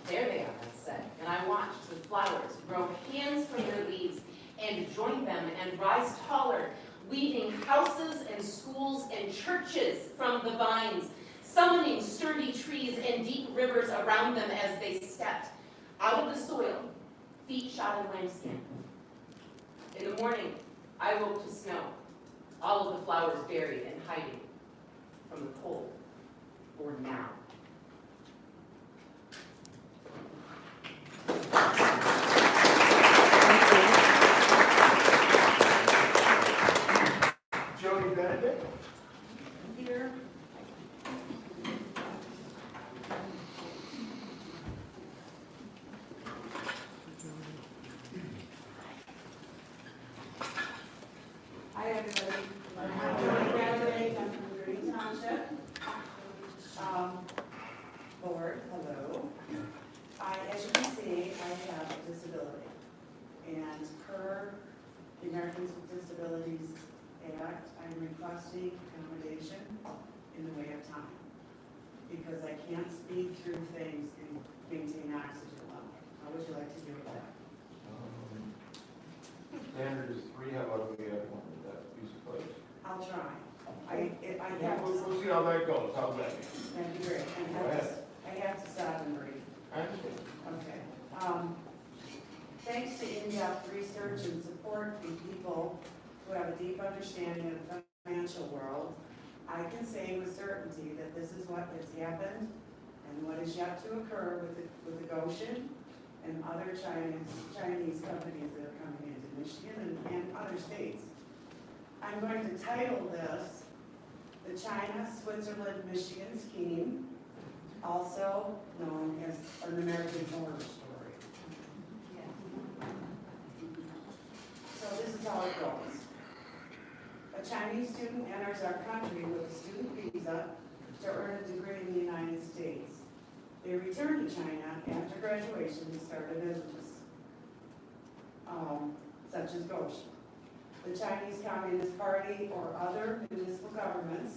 There they are, I said, and I watched the flowers grow hands from their leaves and join them and rise taller, weaving houses and schools and churches from the vines, summoning sturdy trees and deep rivers around them as they stepped. Out of the soil, feet shod in lambskin. In the morning, I woke to snow, all of the flowers buried and hiding from the cold, for now. Jody Benedict? Here. I Hi, everybody. I'm Jody Bradley, I'm from Green Township. Board, hello. As you can see, I have a disability. And per the Americans with Disabilities Act, I'm requesting accommodation in the way of time. Because I can't speed through things and maintain oxygen level. How would you like to deal with that? Standard is 3, how about we have 1, would that be suffice? I'll try. I have to. We'll see how that goes, how's that? That'd be great. Go ahead. I have to stop and breathe. I understand. Okay. Thanks to in-depth research and support from people who have a deep understanding of the financial world, I can say with certainty that this is what has happened and what is yet to occur with the Goshen and other Chinese companies that are coming into Michigan and other states. I'm going to title this the China, Switzerland, Michigan Scheme, also known as an American Horror Story. So this is how it goes. A Chinese student enters our country with a student visa to earn a degree in the United States. They return to China after graduation to start a business, such as Goshen. The Chinese Communist Party or other municipal governments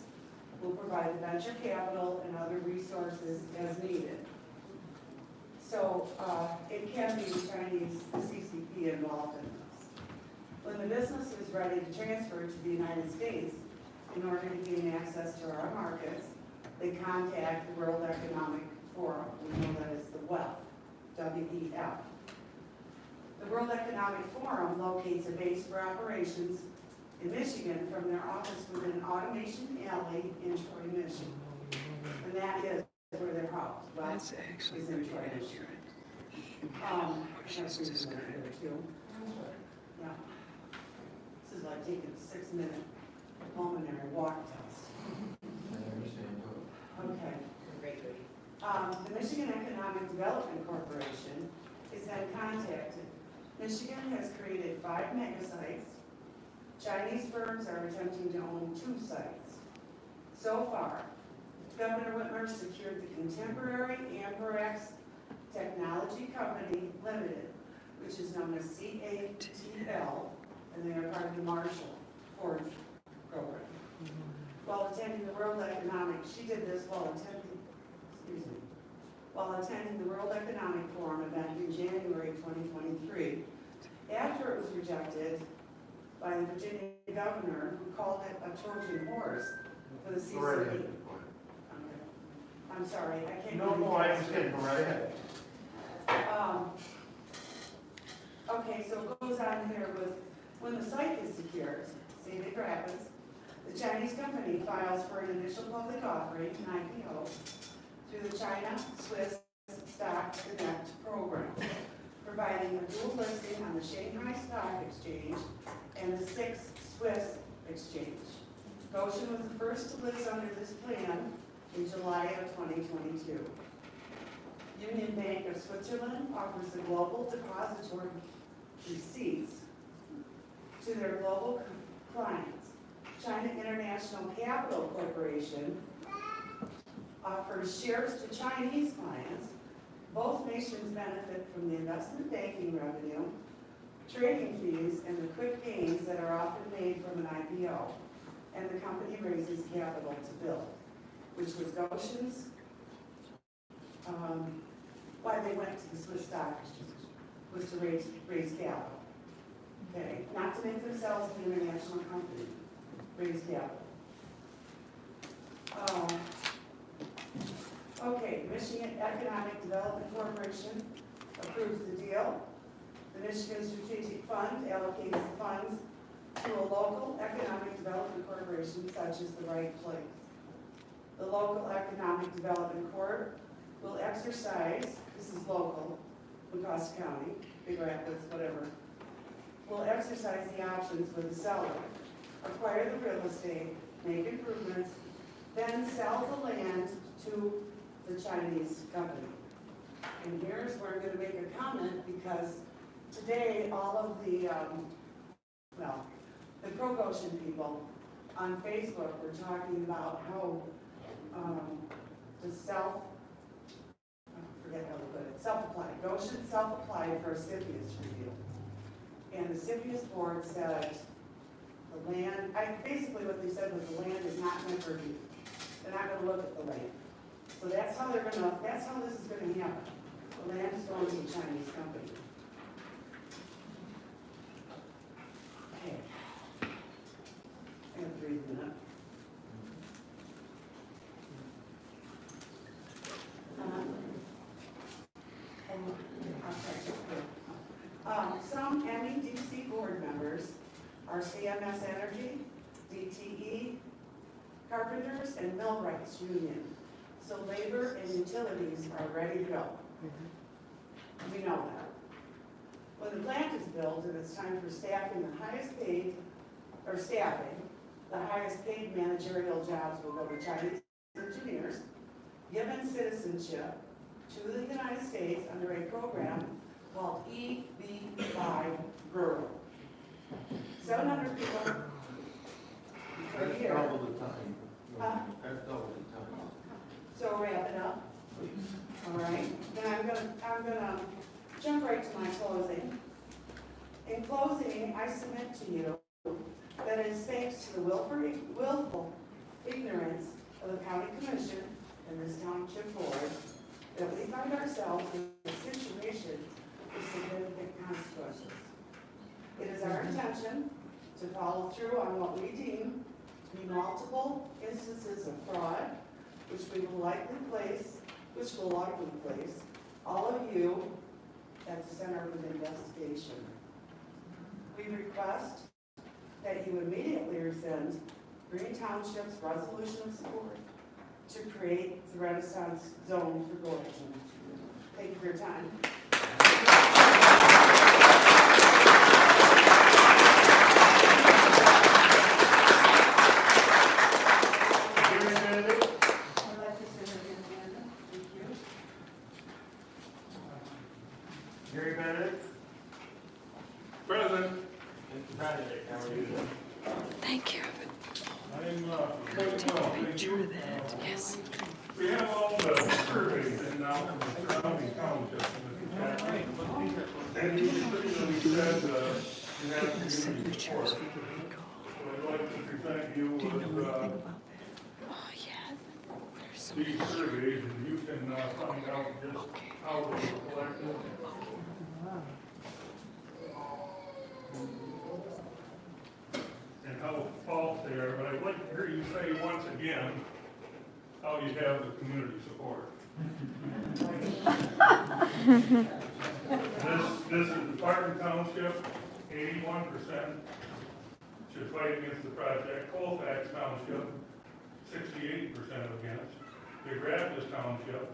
will provide the venture capital and other resources as needed. So it can be the Chinese CCP involved in this. When the business is ready to transfer to the United States in order to gain access to our markets, they contact the World Economic Forum. We know that it's the WEF, W-E-F. The World Economic Forum locates a base for operations in Michigan from their office within an automation alley in Troy, Michigan. And that is where they're housed. That's actually is in Troy, Michigan. Just describe it too. Yeah. This is like taking a 6-minute pulmonary walk test. I understand. Okay. The Michigan Economic Development Corporation is then contacted. Michigan has created 5 mega sites. Chinese firms are attempting to own 2 sites. So far, Governor Whitmer secured the contemporary Amperex Technology Company Limited, which is known as CATL, and they are part of the Marshall Ford program. While attending the World Economic, she did this while attending the World Economic Forum event in January 2023, after it was rejected by the Virginia governor, who called it a Trojan horse for the CCP. Okay. I'm sorry, I can't. No, I understand, go right ahead. Okay, so it goes on here with, when the site is secured, say Big Rapids, the Chinese company files for an initial public offering, an IPO, through the China Swiss Stock Connect program, providing a dual listing on the Shanghai Stock Exchange and the SIX Swiss Exchange. Goshen was the first to list under this plan in July of 2022. Union Bank of Switzerland offers the global depository receipts to their global clients. China International Capital Corporation offers shares to Chinese clients. Both nations benefit from the investment banking revenue, trading fees, and the quick gains that are often made from an IPO. And the company raises capital to build, which was Goshen's, why they went to the Swiss Stock Exchange, was to raise capital. Okay, not to make themselves an international company, raise capital. Okay, Michigan Economic Development Corporation approves the deal. The Michigan Strategic Fund allocates the funds to a local economic development corporation such as the Right Place. The local economic development corp will exercise, this is local, Waucasa County, Big Rapids, whatever, will exercise the options with the seller, acquire the real estate, make improvements, then sell the land to the Chinese company. And here's where I'm going to make a comment, because today all of the, the Pro-Goshen people on Facebook were talking about how, the I forget how to put it, self-applied, Goshen self-applied for a CFIUS review. And the CFIUS board said, the land, basically what they said was the land is not meant for review. They're not gonna look at the land. So that's how this is gonna happen. The land is going to a Chinese company. Okay. I have 3 minutes. Some MEDC board members are CMS Energy, DTE, Carpenters, and Millwrights Union. So labor and utilities are ready to go. We know that. When the plant is built and it's time for staffing, the highest paid managerial jobs will go to Chinese engineers, given citizenship to the United States under a program called EB-5 Rural. 700 people per That's year. double the time. Huh? That's double the time. So wrap it up. All right, then I'm gonna jump right to my closing. In closing, I submit to you that it is thanks to the willful ignorance of the county commission and this township board that we find ourselves in a situation with significant consequences. It is our intention to follow through on what we deem to be multiple instances of fraud, which will likely place all of you at the center of an investigation. We request that you immediately rescind Green Township's resolution of support to create the Renaissance Zone for Goshen. Thank you for your time. Gary Benedict? I'd like to send it in, Amanda. Thank you. Gary Benedict? Present. Mr. Benedict, how are you? Thank you. I'm, quite well, thank you. Yes. We have all the surveys in now from the surrounding townships. And you specifically said, you have community support. So I'd like to present you with, Oh, yeah. There's so these surveys, and you can, find out just how they were collected. And how false they are, but I'd like to hear you say once again how you have the community support. This is Department Township, 81% should fight against the project. Colfax Township, 68% against. DeGraffis Township,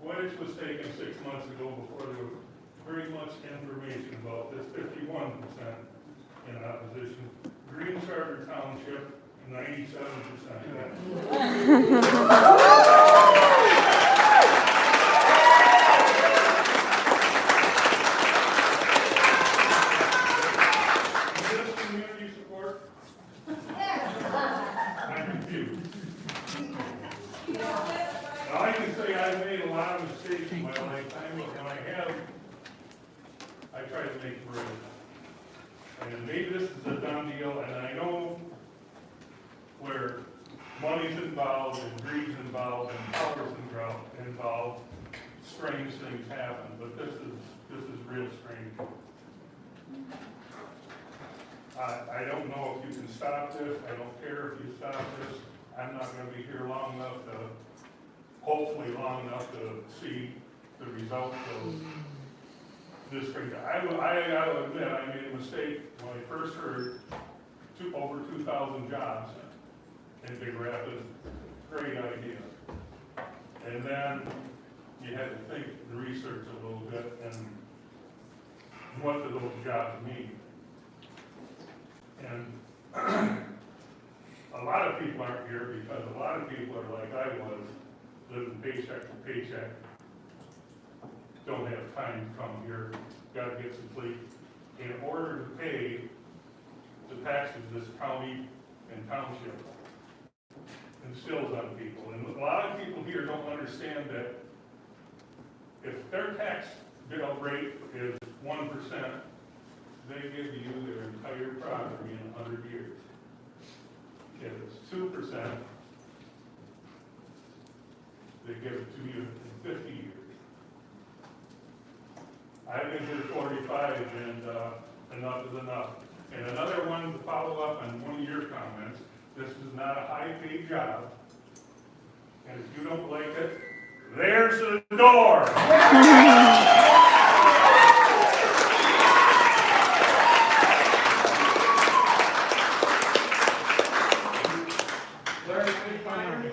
which was taken 6 months ago before there was very much information about this, 51% in opposition. Green Charter Township, 97% against. Is this community support? I'm confused. Now, I can say I've made a lot of mistakes in my lifetime, but when I have, I try to make it right. And maybe this is a done deal, and I know where money's involved, and greed's involved, and power's involved, strange things happen, but this is real strange. I don't know if you can stop this, I don't care if you stop this, I'm not gonna be here long enough to, hopefully long enough to see the results of this thing. I gotta admit, I made a mistake when I first heard over 2,000 jobs in Big Rapids. Great idea. And then you had to think and research a little bit, and what do those jobs mean? And a lot of people aren't here because a lot of people are like I was, living paycheck to paycheck, don't have time to come here, gotta get some sleep. In order to pay the taxes this county and township instills on people. And a lot of people here don't understand that if their tax bill rate is 1%, they give you their entire property in 100 years. If it's 2%, they give it to you in 50 years. I've been here 45 and enough is enough. And another one to follow up on one of your comments, this is not a high-paid job. And if you don't like it, there's the door. Larry, please find me.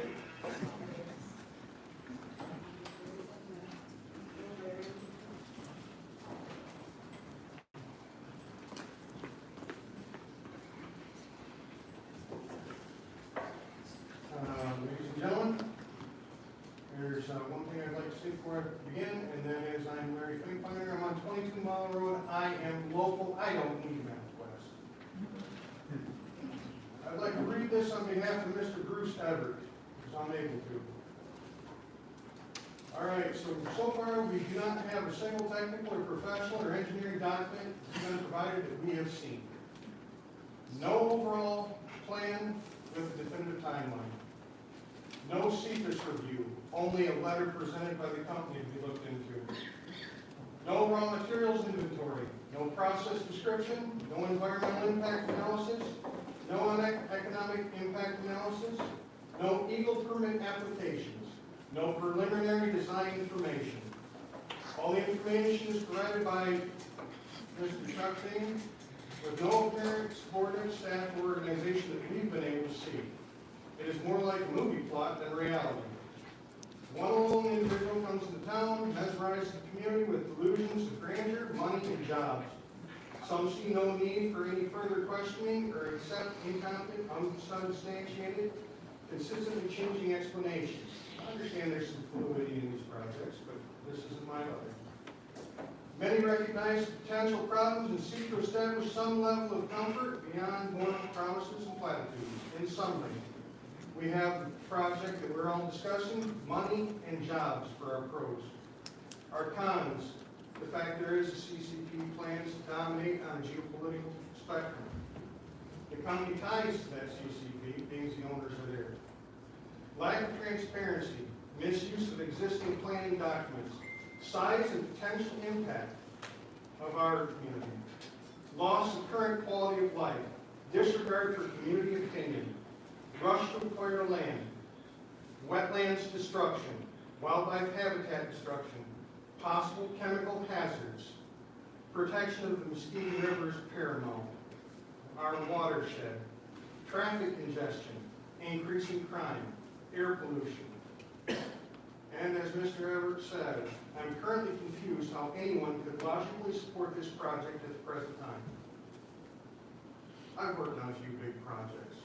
Ladies and gentlemen, there's one thing I'd like to say before I begin, and that is I'm Larry Finkbeiner. I'm on 22 Mile Road. I am local. I don't need Mount West. I'd like to read this on behalf of Mr. Bruce Everett, because I'm able to. All right, so far we do not have a single technical or professional or engineering document that's been provided that we have seen. No overall plan with a definitive timeline. No CFIS review, only a letter presented by the company to be looked into. No raw materials inventory, no process description, no environmental impact analysis, no economic impact analysis, no Eagle permit applications, no preliminary design information. All the information is provided by Mr. Chuck Singh, with no apparent subordinate staff or organization that we've been able to see. It is more like a movie plot than reality. One lone individual comes to town, mesmerizes the community with delusions of grandeur, money, and jobs. Some see no need for any further questioning or accept incompetent, unsubstantiated, consistently changing explanations. I understand there's some fluidity in these projects, but this isn't my other. Many recognize the potential problems and seek to establish some level of comfort beyond more promises and platitudes. In summary, we have the project that we're all discussing, money and jobs for our pros. Our cons, the fact there is a CCP plans to dominate on a geopolitical spectrum. The company ties to that CCP, being the owners are there. Lack of transparency, misuse of existing planning documents, size and potential impact of our community, loss of current quality of life, disregard for community opinion, rush to acquire land, wetlands destruction, wildlife habitat destruction, possible chemical hazards, protection of the Muskegon River is paramount, our watershed, traffic congestion, increasing crime, air pollution. And as Mr. Everett said, I'm currently confused how anyone could logically support this project at the present time. I've worked on a few big projects,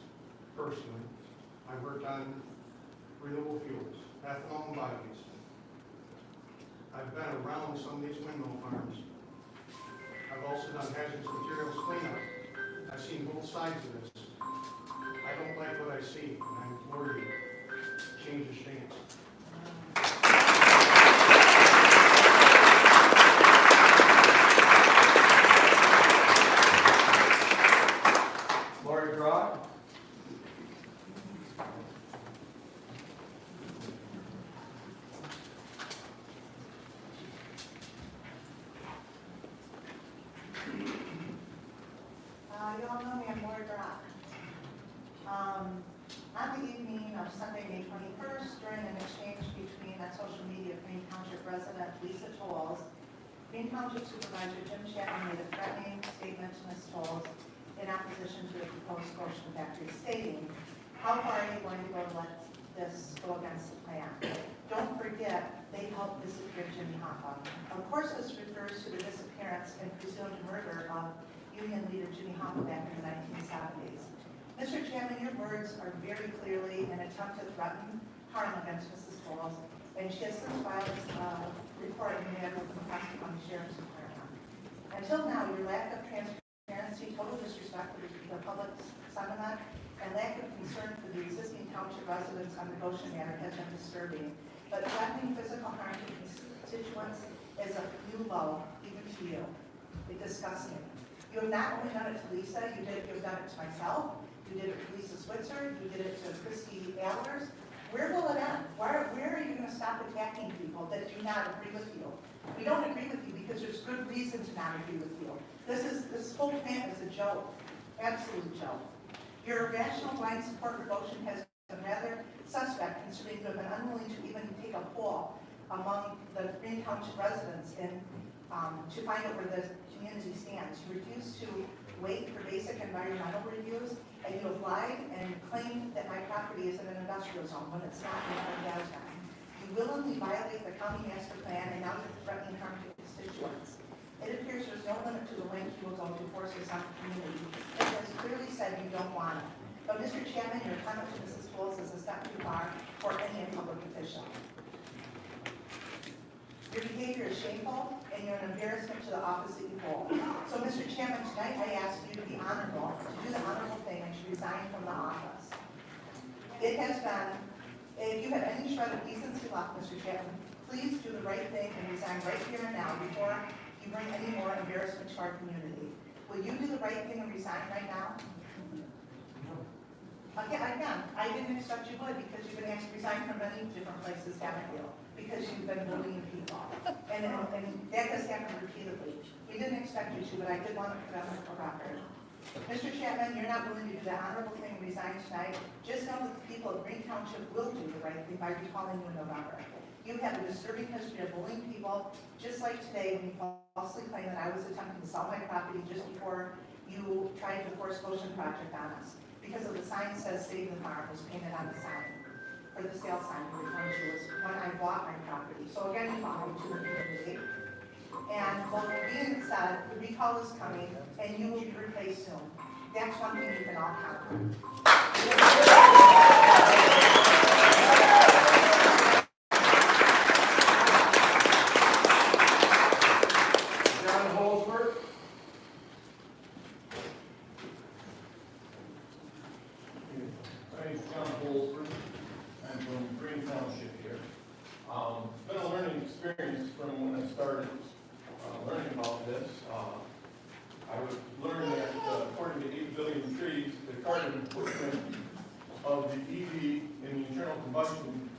personally. I've worked on renewable fuels, ethanol and biodiesel. I've been around some of these windmill farms. I've also done hazardous materials cleanup. I've seen both sides of this. I don't like what I see, and I implore you, change your stance. Lori Brock. You all know me, I'm Lori Brock. On the evening of Sunday, May 21st, during an exchange between on social media Green Township resident Lisa Tolles, Green Township Supervisor Jim Chapman made a threatening statement to Ms. Tolles in opposition to the proposed Scotian factory, stating, "How far are you going to go to let this go against the plan? Don't forget, they helped disappear Jimmy Hoffa." Of course, this refers to the disappearance and presumed murder of Union leader Jimmy Hoffa back in the 1970s. Mr. Chairman, your words are very clearly an attempt to threaten harm against Mrs. Tolles, and she has since filed a report in the matter with the County Sheriff's Department. Until now, your lack of transparency transparency, total disrespect for the public's sentiment, and lack of concern for the existing township residents on the Goshen matter has been disturbing. But threatening physical harm to constituents is a new low, even to you. It disgusts me. You have not only done it to Lisa, you have done it to myself, you did it to Lisa Switzer, you did it to Christy Allers. Where will it end? Where are you going to stop attacking people that do not agree with you? We don't agree with you because there's good reason to not agree with you. This whole plan is a joke, absolute joke. Your rational blind support for Goshen has been rather suspect, considering you have been unwilling to even take a poll among the Green Township residents and to find out where the community stands. You refuse to wait for basic environmental reviews, and you have lied and claimed that my property is in an industrial zone when it's not in a downtown. You willingly violate the county master plan, and now you're threatening harm to constituents. It appears there's no limit to the length you will go to force this on the community. It has clearly said you don't want it. But Mr. Chapman, your comment to Mrs. Tools is a step too far for any public official. Your behavior is shameful, and you're an embarrassment to the office that you hold. So, Mr. Chairman, tonight I ask you to be honorable, to do the honorable thing, and to resign from the office. It has been, if you have any shred of decency left, Mr. Chairman, please do the right thing and resign right here and now before you bring any more embarrassment to our community. Will you do the right thing and resign right now? Again, I didn't expect you would, because you've been asked to resign from many different places, haven't you? Because you've been bullying people. And that has happened repeatedly. We didn't expect you to, but I did want to put on the record. Mr. Chapman, you're not willing to do the honorable thing and resign tonight. Just know that the people of Green Township will do the right thing by recalling you in November. You have a disturbing history of bullying people, just like today when you falsely claim that I was attempting to sell my property just before you tried to force Goshen project on us. Because of the sign that says Save the Farm was painted on the sign, or the sale sign we referred to as when I bought my property. So again, you bought me to the community. And what being said, the recall is coming, and you will be replaced soon. That's one thing you can all count on. John Holzberg. My name's John Holzberg. I'm from Green Township here. It's been a learning experience from when I started learning about this. I was learning that according to 8 billion trees, the carbon footprint of the EV in the internal combustion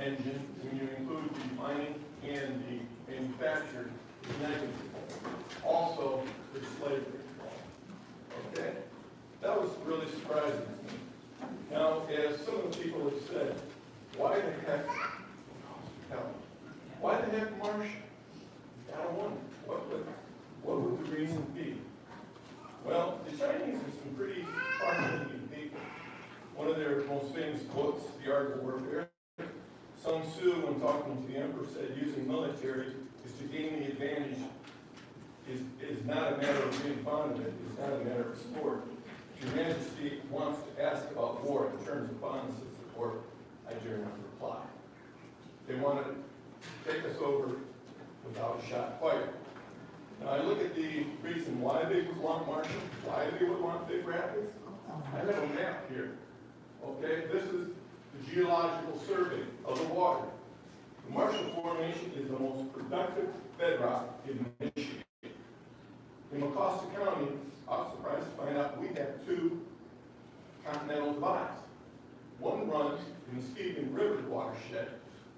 engine, when you include the mining and the manufacturer, is negative. Also, there's slavery. Okay? That was really surprising to me. Now, as some of the people have said, why the heck, Marsh? I wonder, what would the reason be? Well, the Chinese are some pretty far-thinking people. One of their most famous books, The Art of Warfare, Sun Tzu, when talking to the emperor, said using military is to gain the advantage, is not a matter of being fond of it, it's not a matter of sport. If Your Majesty wants to ask about war in terms of bonds of support, I dare not reply. They want to take us over without a shot fired. Now I look at the reason why they would want Marshall, why they would want Big Rapids. I have a map here. Okay, this is the geological survey of the water. The Marshall Formation is the most productive bedrock in Michigan. In Mecosta County, I was surprised to find out we have 2 continental divides. One runs in the Muskegon River watershed,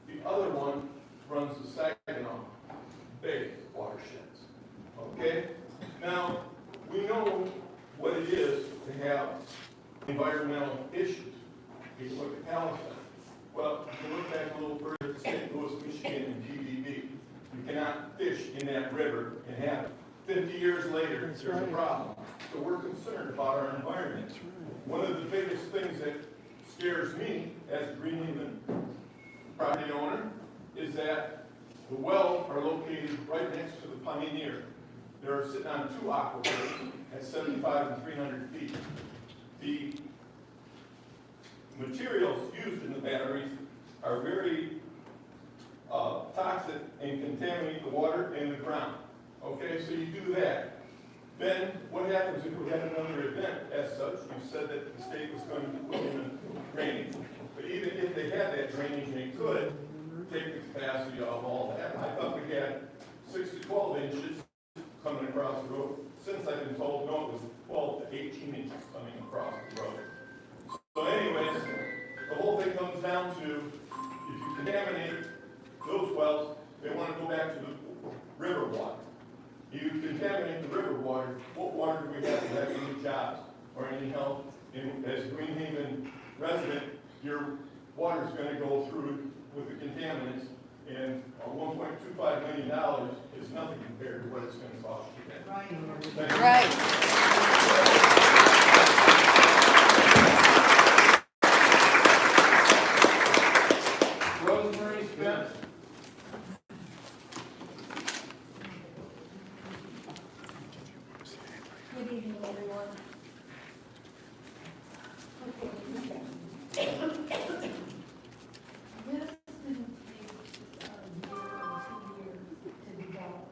the other one runs the Saginaw Bay watersheds. Okay? Now, we know what it is to have environmental issues. You can look at Palestine. Well, you can look back a little further to St. Louis, Michigan, and GDB. You cannot fish in that river and have it. 50 years later, there's a problem. So we're concerned about our environment. One of the biggest things that scares me as a Greenland property owner is that the wells are located right next to the Pioneer. They're sitting on 2 aquifers at 75 and 300 feet. The materials used in the batteries are very toxic and contaminate the water and the ground. Okay, so you do that. Then what happens if we had another event as such? You said that the state was going to put in a drainage. But even if they had that drainage, they could take the capacity of all that. I thought we had 6 to 12 inches coming across the road. Since I've been told, no, it was 12 to 18 inches coming across the road. So anyways, the whole thing comes down to, if you contaminate those wells, they want to go back to the river water. You contaminate the river water, what water do we have to have any jobs or any help? And as a Greenhaven resident, your water's going to go through with the contaminants, and $1.25 million is nothing compared to what it's going to cost you. Thank you. Rosemary Spence. Good evening, everyone. This didn't take a year or 2 years to develop.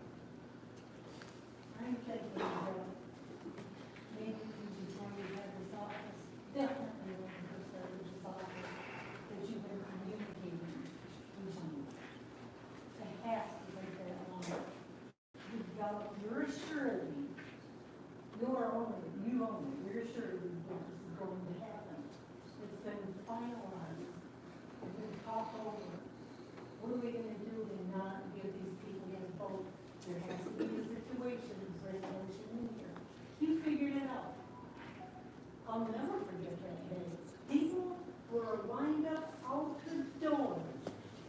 I'm thinking that maybe before you had this office, definitely when you first started this office, that you've been communicating recently. It has to take that long. You develop your surety. You own it, you're sure that this is going to happen. It's been finalized, it's been talked over. What are we gonna do to not give these people a vote? There has to be a situation, resolution in here. You figured it out. I'll never forget that day. People were lined up out the doors,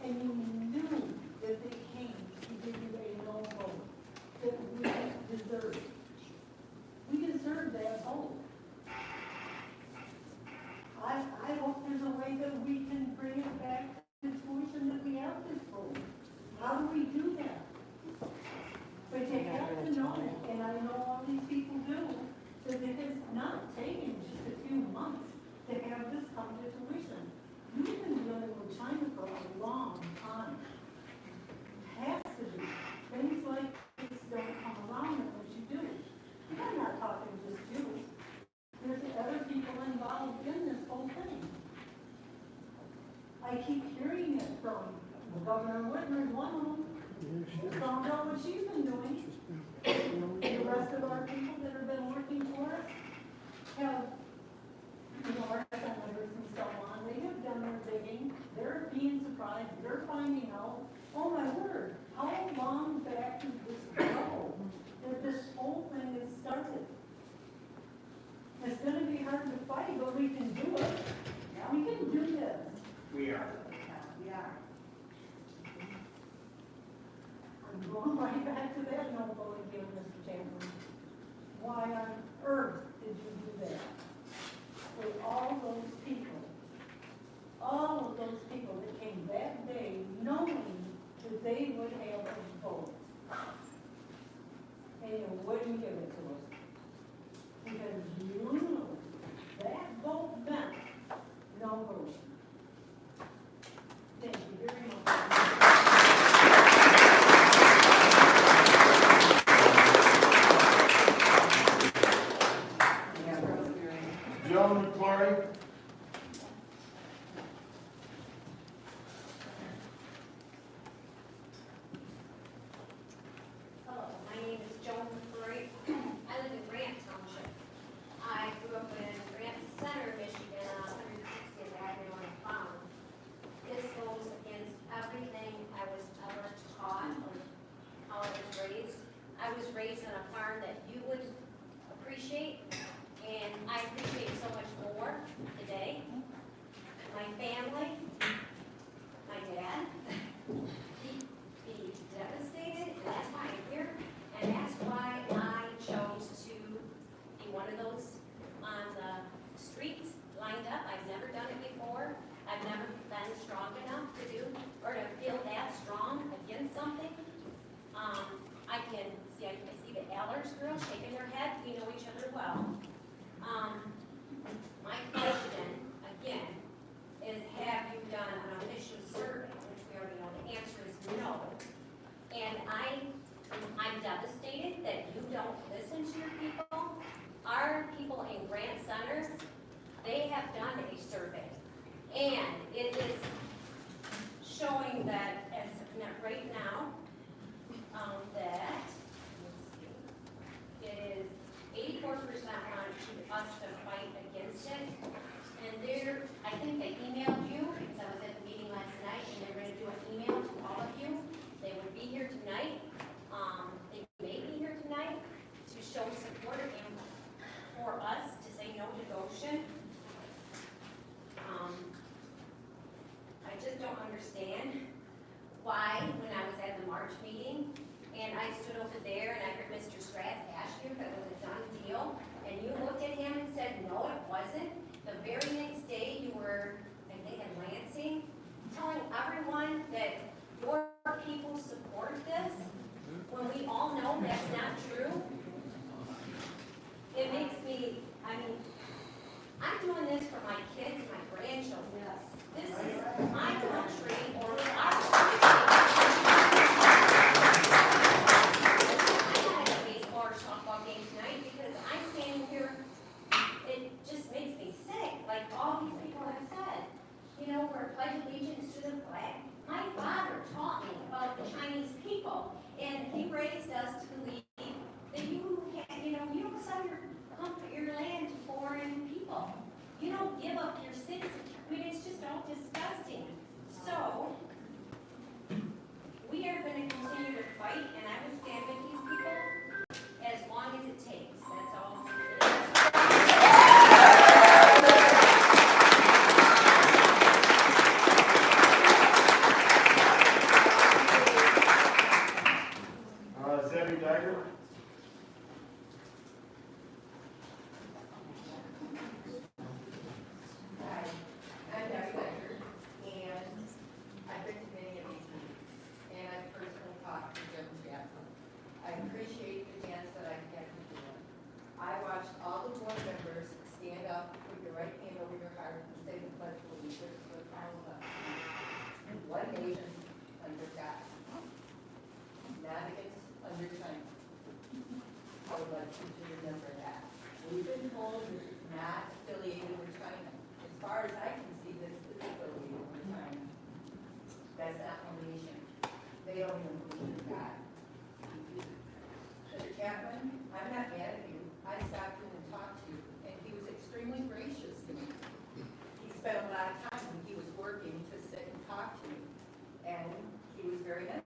and you knew that they came to give you a no vote, that we deserved. We deserve that vote. I hope there's a way that we can bring it back to the situation that we have this vote. How do we do that? But you have to know, and I know all these people do, that it has not taken just a few months to have this come to fruition. You've been dealing with China for a long time. It has to be. Things like this don't come around unless you do. I'm not talking just you. There's other people involved in this whole thing. I keep hearing it from Governor Whitmer, one of them. Found out what she's been doing. The rest of our people that have been working for us have, our senators and so on, they have done their digging. They're being surprised. They're finding out, oh my word, how long back did this go? That this whole thing is started. It's gonna be hard to fight, but we can do it. We can do this. We are. We are. I'm going right back to that no vote again, Mr. Chamberlain. Why on earth did you do that? With all of those people that came that day knowing that they would have a vote. And you wouldn't give it to us. Because you knew that vote meant no motion. Thank you very much. Joan McClory. Hello, my name is Joan McCrory. I live in Grant Township. I grew up in Grant Center, Michigan, on 160th Avenue and Found. This goes against everything I was ever taught or how I was raised. I was raised on a farm that you would appreciate, and I appreciate so much more today. My family, my dad, he'd be devastated, and that's why I'm here, and that's why I chose to be one of those on the streets, lined up. I've never done it before. I've never been strong enough to do, or to feel that strong against something. I can see the Allers girls shaking their head. We know each other well. My question, again, is have you done an official survey, which we already know the answer is no. And I'm devastated that you don't listen to your people. And it is showing that as of right now, that, let's see, it is 84% want us to fight against it. And they're, I think they emailed you, because I was at the meeting last night, and they're gonna do an email to all of you. They would be here tonight. They may be here tonight to show support and for us to say no to Goshen. I just don't understand why, when I was at the March meeting, and I stood over there and I heard Mr. Stratz ask you if it was a done deal, and you looked at him and said, no, it wasn't. The very next day, you were, I think, in Lansing, telling everyone that your people support this, when we all know that's not true. It makes me, I mean, I'm doing this for my kids, my grandchildren. This is my country, or our country. I'm not at a baseball or softball game tonight because I'm standing here, it just makes me sick, like all these people have said. You know, we're pledge allegiance to the flag. My father taught me about the Chinese people, and he raised us to believe that you don't sell your land to foreign people. You don't give up your citizenship. I mean, it's just all disgusting. So, we are going to continue to fight, and I will stand with these people as long as it takes. That's all. Debbie Dagger? Hi, I'm Debbie Becker, and I've been to many of these meetings, and I've personally talked to Jim Chapman. I appreciate the chance that I get to do it. I watched all the board members stand up, put your right hand over your heart, and say the pledge of allegiance with all of us. One nation under God, not against under China. I would like you to remember that. We've been told this is not affiliated with China. As far as I can see, this is affiliated with China. That's not one nation. They don't even believe in God. Mr. Chapman, I'm not mad at you. I stopped in and talked to you, and he was extremely gracious to me. He spent a lot of time when he was working to sit and talk to me, and he was very nice.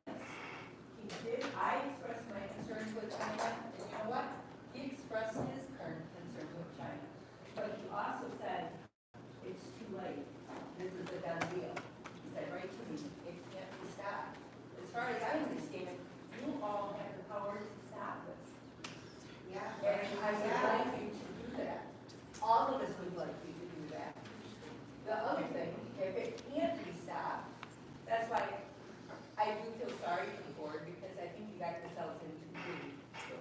I expressed my concerns with China, and you know what? He expressed his current concerns with China. But he also said, it's too late. This is a done deal. He said right to me, it can't be stopped. As far as I understand, you all have the power to stop this. Yeah. And I would like you to do that. All of us would like you to do that. The other thing, if it can't be stopped, that's why I do feel sorry for the board, because I think you got yourselves into too.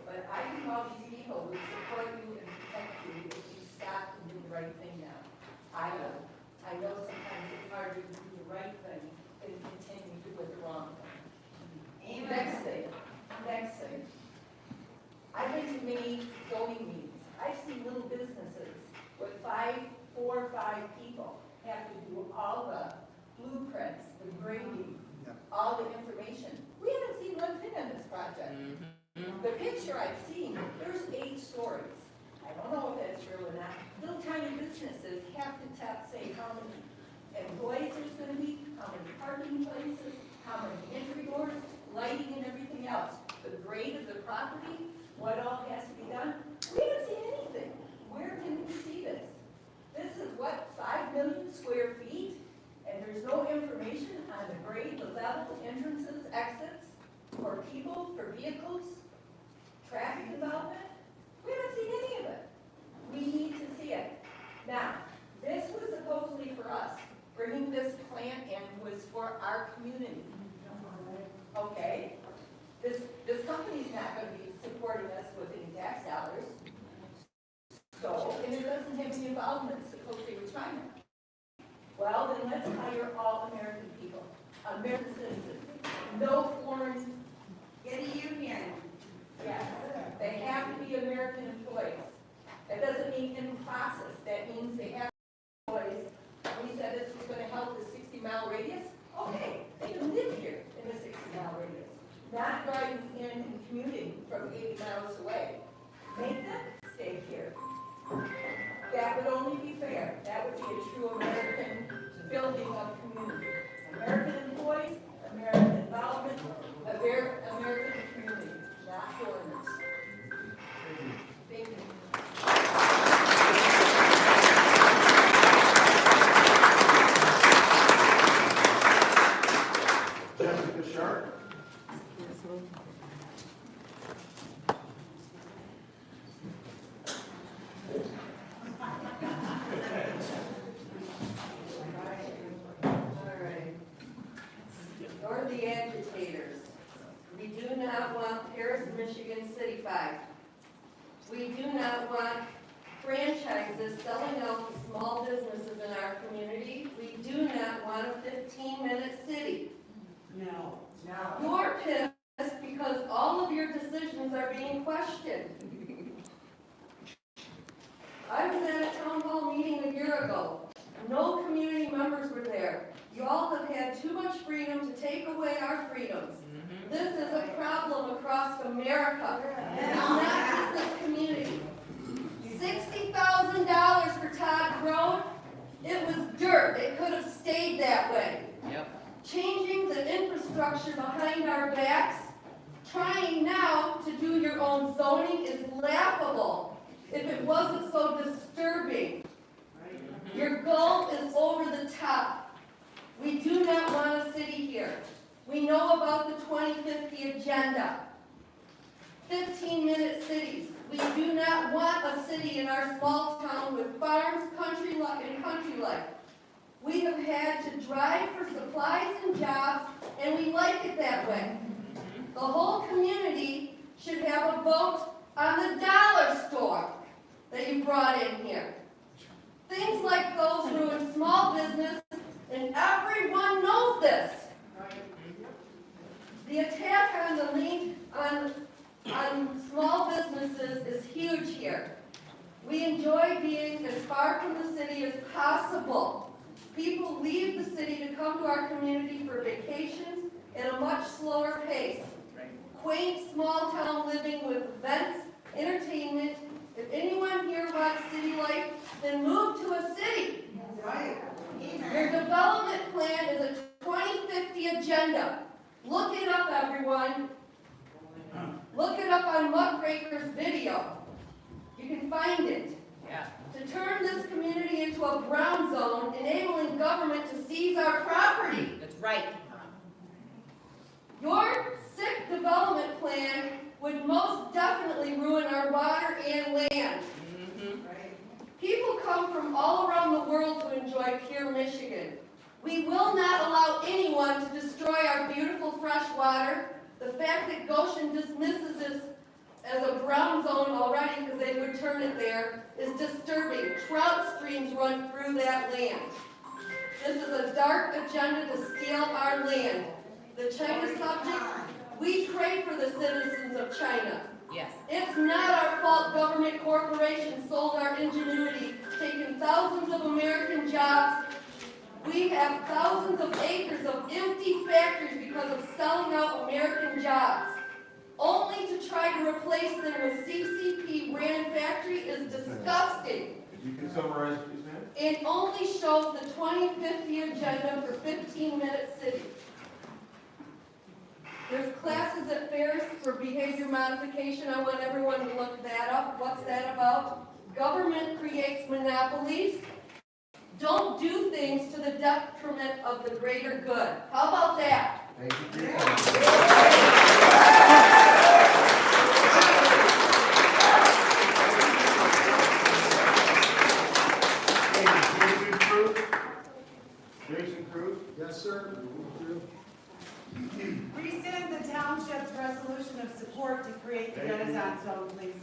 But I think all these people would support you and protect you if you stop and do the right thing now. I know. I know sometimes it's harder to do the right thing than continue to do the wrong thing. Next thing. I've been to many zoning meetings. I've seen little businesses with 4 or 5 people have to do all the blueprints, the grading, all the information. We haven't seen one thing on this project. The picture I've seen, there's 8 stories. I don't know if that's true or not. Little tiny businesses have to say how many employees there's going to be, how many parking places, how many entry doors, lighting and everything else. The grade of the property, what all has to be done. We haven't seen anything. Where can we see this? This is what, 5 million square feet? And there's no information on the grade, the level, entrances, exits, for people, for vehicles, traffic development. We haven't seen any of it. We need to see it. Now, this was supposedly for us. Bringing this plant in was for our community. Okay? This company's not going to be supporting us with any tax dollars. So, and it doesn't have any involvement supposedly with China. Well, then let's hire all American people, American citizens, no foreign. Get a union. Yes, they have to be American employees. That doesn't mean in process. That means they have employees. We said this was going to We do not want franchises selling out to small businesses in our community. We do not want a 15-minute city. No. You're pissed because all of your decisions are being questioned. I was at a town hall meeting a year ago. No community members were there. You all have had too much freedom to take away our freedoms. This is a problem across America. It's not just this community. $60,000 for Todd Road, it was dirt. It could have stayed that way. Changing the infrastructure behind our backs, trying now to do your own zoning is laughable if it wasn't so disturbing. Your goal is over the top. We do not want a city here. We know about the 2050 agenda. 15-minute cities. We do not want a city in our small town with farms, country life, and country life. We have had to drive for supplies and jobs, and we like it that way. The whole community should have a vote on the dollar store that you brought in here. Things like those ruin small business, and everyone knows this. The attack on small businesses is huge here. We enjoy being as far from the city as possible. People leave the city to come to our community for vacations at a much slower pace. Quaint small town living with events, entertainment. If anyone here wants city life, then move to a city. Your development plan is a 2050 agenda. Look it up, everyone. Look it up on Muckraker's video. You can find it. To turn this community into a brown zone, enabling government to seize our property. That's right. Your sick development plan would most definitely ruin our water and land. People come from all around the world to enjoy pure Michigan. We will not allow anyone to destroy our beautiful fresh water. The fact that Goshen dismisses this as a brown zone already because they would turn it there is disturbing. Trout streams run through that land. This is a dark agenda to steal our land. The China subject, we pray for the citizens of China. Yes. It's not our fault government corporations sold our ingenuity, taking thousands of American jobs. We have thousands of acres of empty factories because of selling out American jobs. Only to try to replace them with CCP-ran factory is disgusting. You can summarize, please, ma'am? It only shows the 2050 agenda for 15-minute cities. There's classes at Ferris for behavior modification. I want everyone to look that up. What's that about? Government creates monopolies. Don't do things to the detriment of the greater good. How about that? Thank you for your time. Jason Cruz? Yes, sir. Rescind the township's resolution of support to create the Renaissance Zone, please.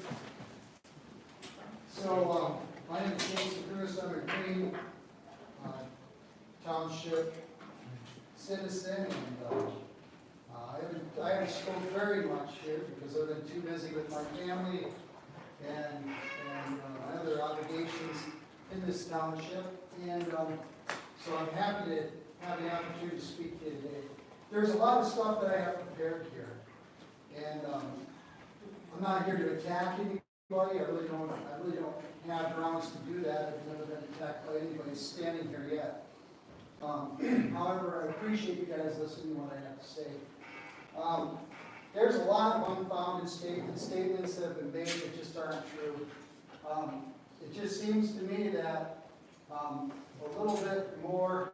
So, my name is Jason Cruz, I'm a Green Township citizen, and I haven't spoke very much here because I've been too busy with my family and my other obligations in this township, and so I'm happy to have the opportunity to speak to you today. There's a lot of stuff that I have prepared here, and I'm not here to attack anybody. I really don't have grounds to do that. I've never been attacked by anybody standing here yet. However, I appreciate you guys listening to what I have to say. There's a lot of unfounded statements that have been made that just aren't true. It just seems to me that a little bit more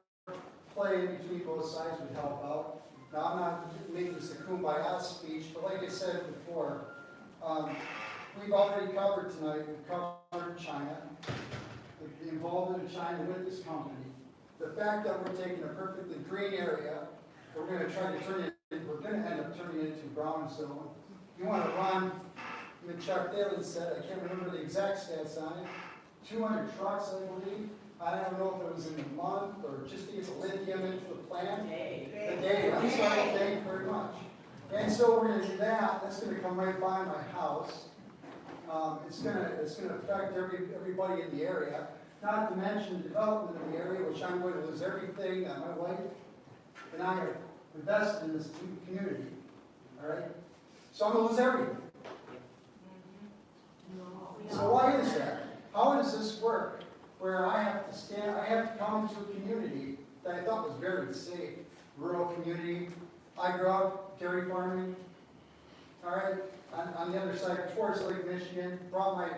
play in between both sides would help out. Now, I'm not making this a kumbaya speech, but like I said before, we've already covered tonight, we've covered China, the involvement of China with this company. The fact that we're taking a perfectly green area, we're going to end up turning it into brown zone. You want to run even Chuck Daly said, I can't remember the exact stats on it, 200 trucks, I believe. I don't know if it was in a month or just to get the lithium into the plant. The day, I'm sorry, thank you very much. And so we're gonna do that, that's gonna come right by my house. It's gonna affect everybody in the area, not to mention the development of the area, which I'm going to lose everything that my wife and I have invested in this community, all right? So I'm gonna lose everything. So why is that? How does this work? Where I have to come to a community that I thought was very safe, rural community. I grew up dairy farming, all right, on the other side towards Lake Michigan. Brought my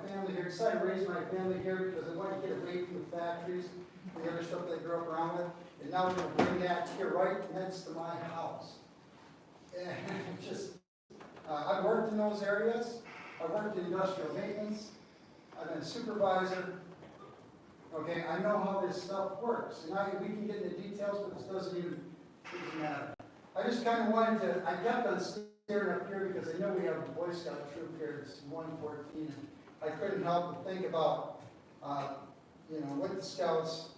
family here. Decided to raise my family here because I wanted to get away from the factories and the other stuff that I grew up around with. And now we're going to bring that here right next to my house. And just, I've worked in those areas. I've worked in industrial maintenance. I've been a supervisor. Okay, I know how this stuff works. And we can get into details, but this doesn't matter. I just kind of wanted to, I kept on staring up here because I know we have a Boy Scout troop here, it's 114. And I couldn't help but think about, what the Scouts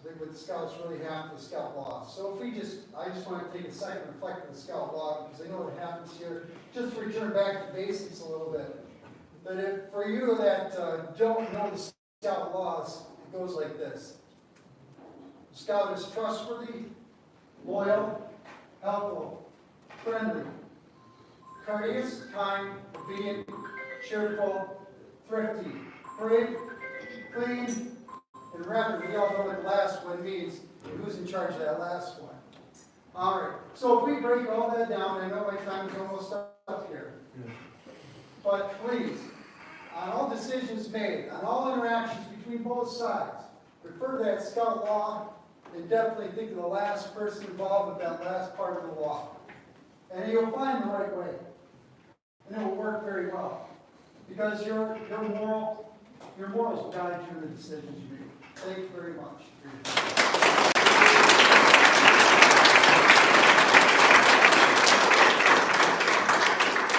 really have to the Scout law. So I just want to take a second and reflect on the Scout law because I know what happens here. Just to return back to basics a little bit. But for you that don't know the Scout laws, it goes like this. Scout is trustworthy, loyal, helpful, friendly, courteous, kind, obedient, cheerful, thrifty, brave, clean, and reverent. We all know what the last one means and who's in charge of that last one. All right, so if we break all that down, I know my time is almost up here. But please, on all decisions made, on all interactions between both sides, refer to that Scout law and definitely think of the last person involved with that last part of the law. And you'll find the right way. And it will work very well. Because your morals will guide you in the decisions you make. Thank you very much.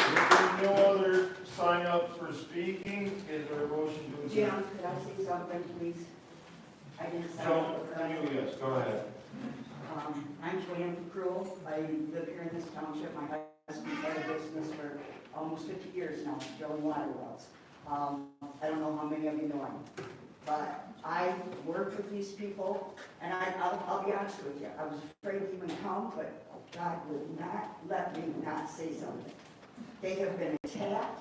If there's no other sign-ups for speaking, is there a motion to adjourn? Jim, could I say something, please? I didn't say it. Yes, go ahead. I'm Joanne Cruel. I live here in this township. My husband's had a business for almost 50 years now, drilling water wells. I don't know how many of you know him, but I worked with these people, and I'll be honest with you, I was afraid to even come, but God would not let me not say something. They have been attacked.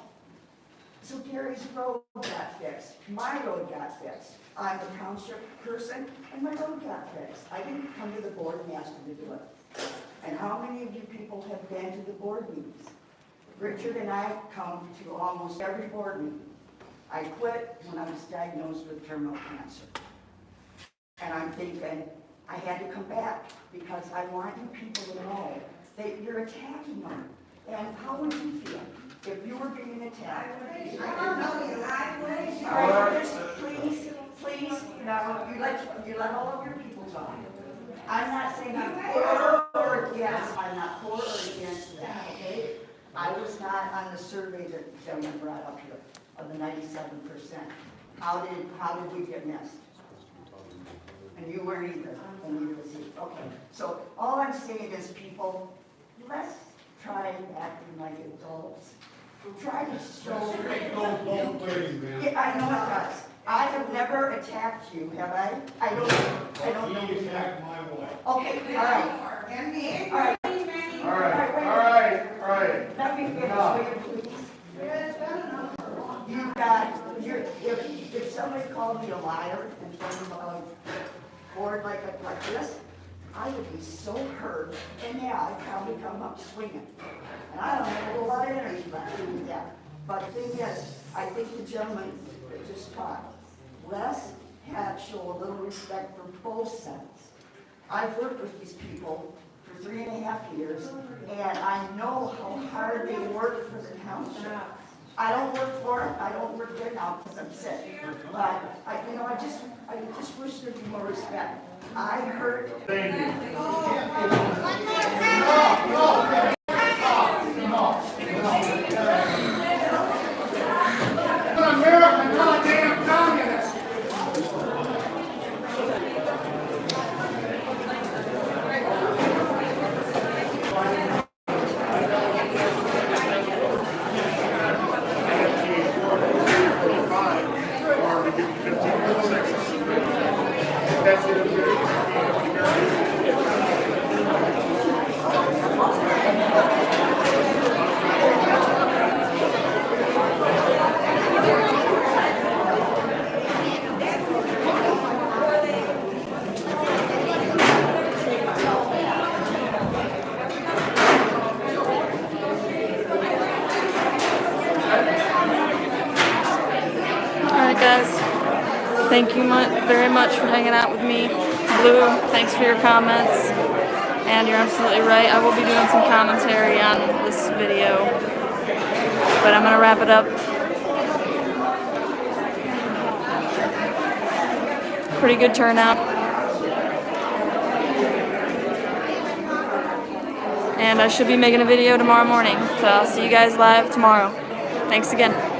So Gary's road got fixed. My road got fixed. I'm a township person, and my road got fixed. I didn't come to the board and ask them to do it. And how many of you people have been to the board meetings? Richard and I come to almost every board meeting. I quit when I was diagnosed with terminal cancer. And I'm thinking, I had to come back because I want you people to know that you're attacking them. And how would you feel if you were being attacked? I don't know you. All right, just please, now, you let all of your people talk. I'm not saying I'm for or against, I'm not for or against that, okay? I was not on the survey that gentleman brought up here, of the 97%. How did we get missed? And you weren't either, and neither was he. Okay, so all I'm saying is, people, let's try acting like adults. Try to show. Yeah, I know it does. I have never attacked you, have I? I don't know. You attacked my wife. Okay, all right. And me. All right. All right. Let me finish, will you please? You got, if somebody called me a liar and told me about a board like this, I would be so hurt, and yeah, I'd probably come up swinging. And I don't have a lot of energy left to do that. But the thing is, I think the gentleman that just talked, let's show a little respect for both sides. I've worked with these people for 3.5 years, and I know how hard they work for the township. I don't work for it, I don't work there now because I'm sick. But, I just wish there'd be more respect. I heard. Thank you. No. to give you 15 more seconds. That's Alright guys, thank you very much for hanging out with me. Blue, thanks for your comments. And you're absolutely right, I will be doing some commentary on this video. But I'm going to wrap it up. Pretty good turnout. And I should be making a video tomorrow morning. So I'll see you guys live tomorrow. Thanks again.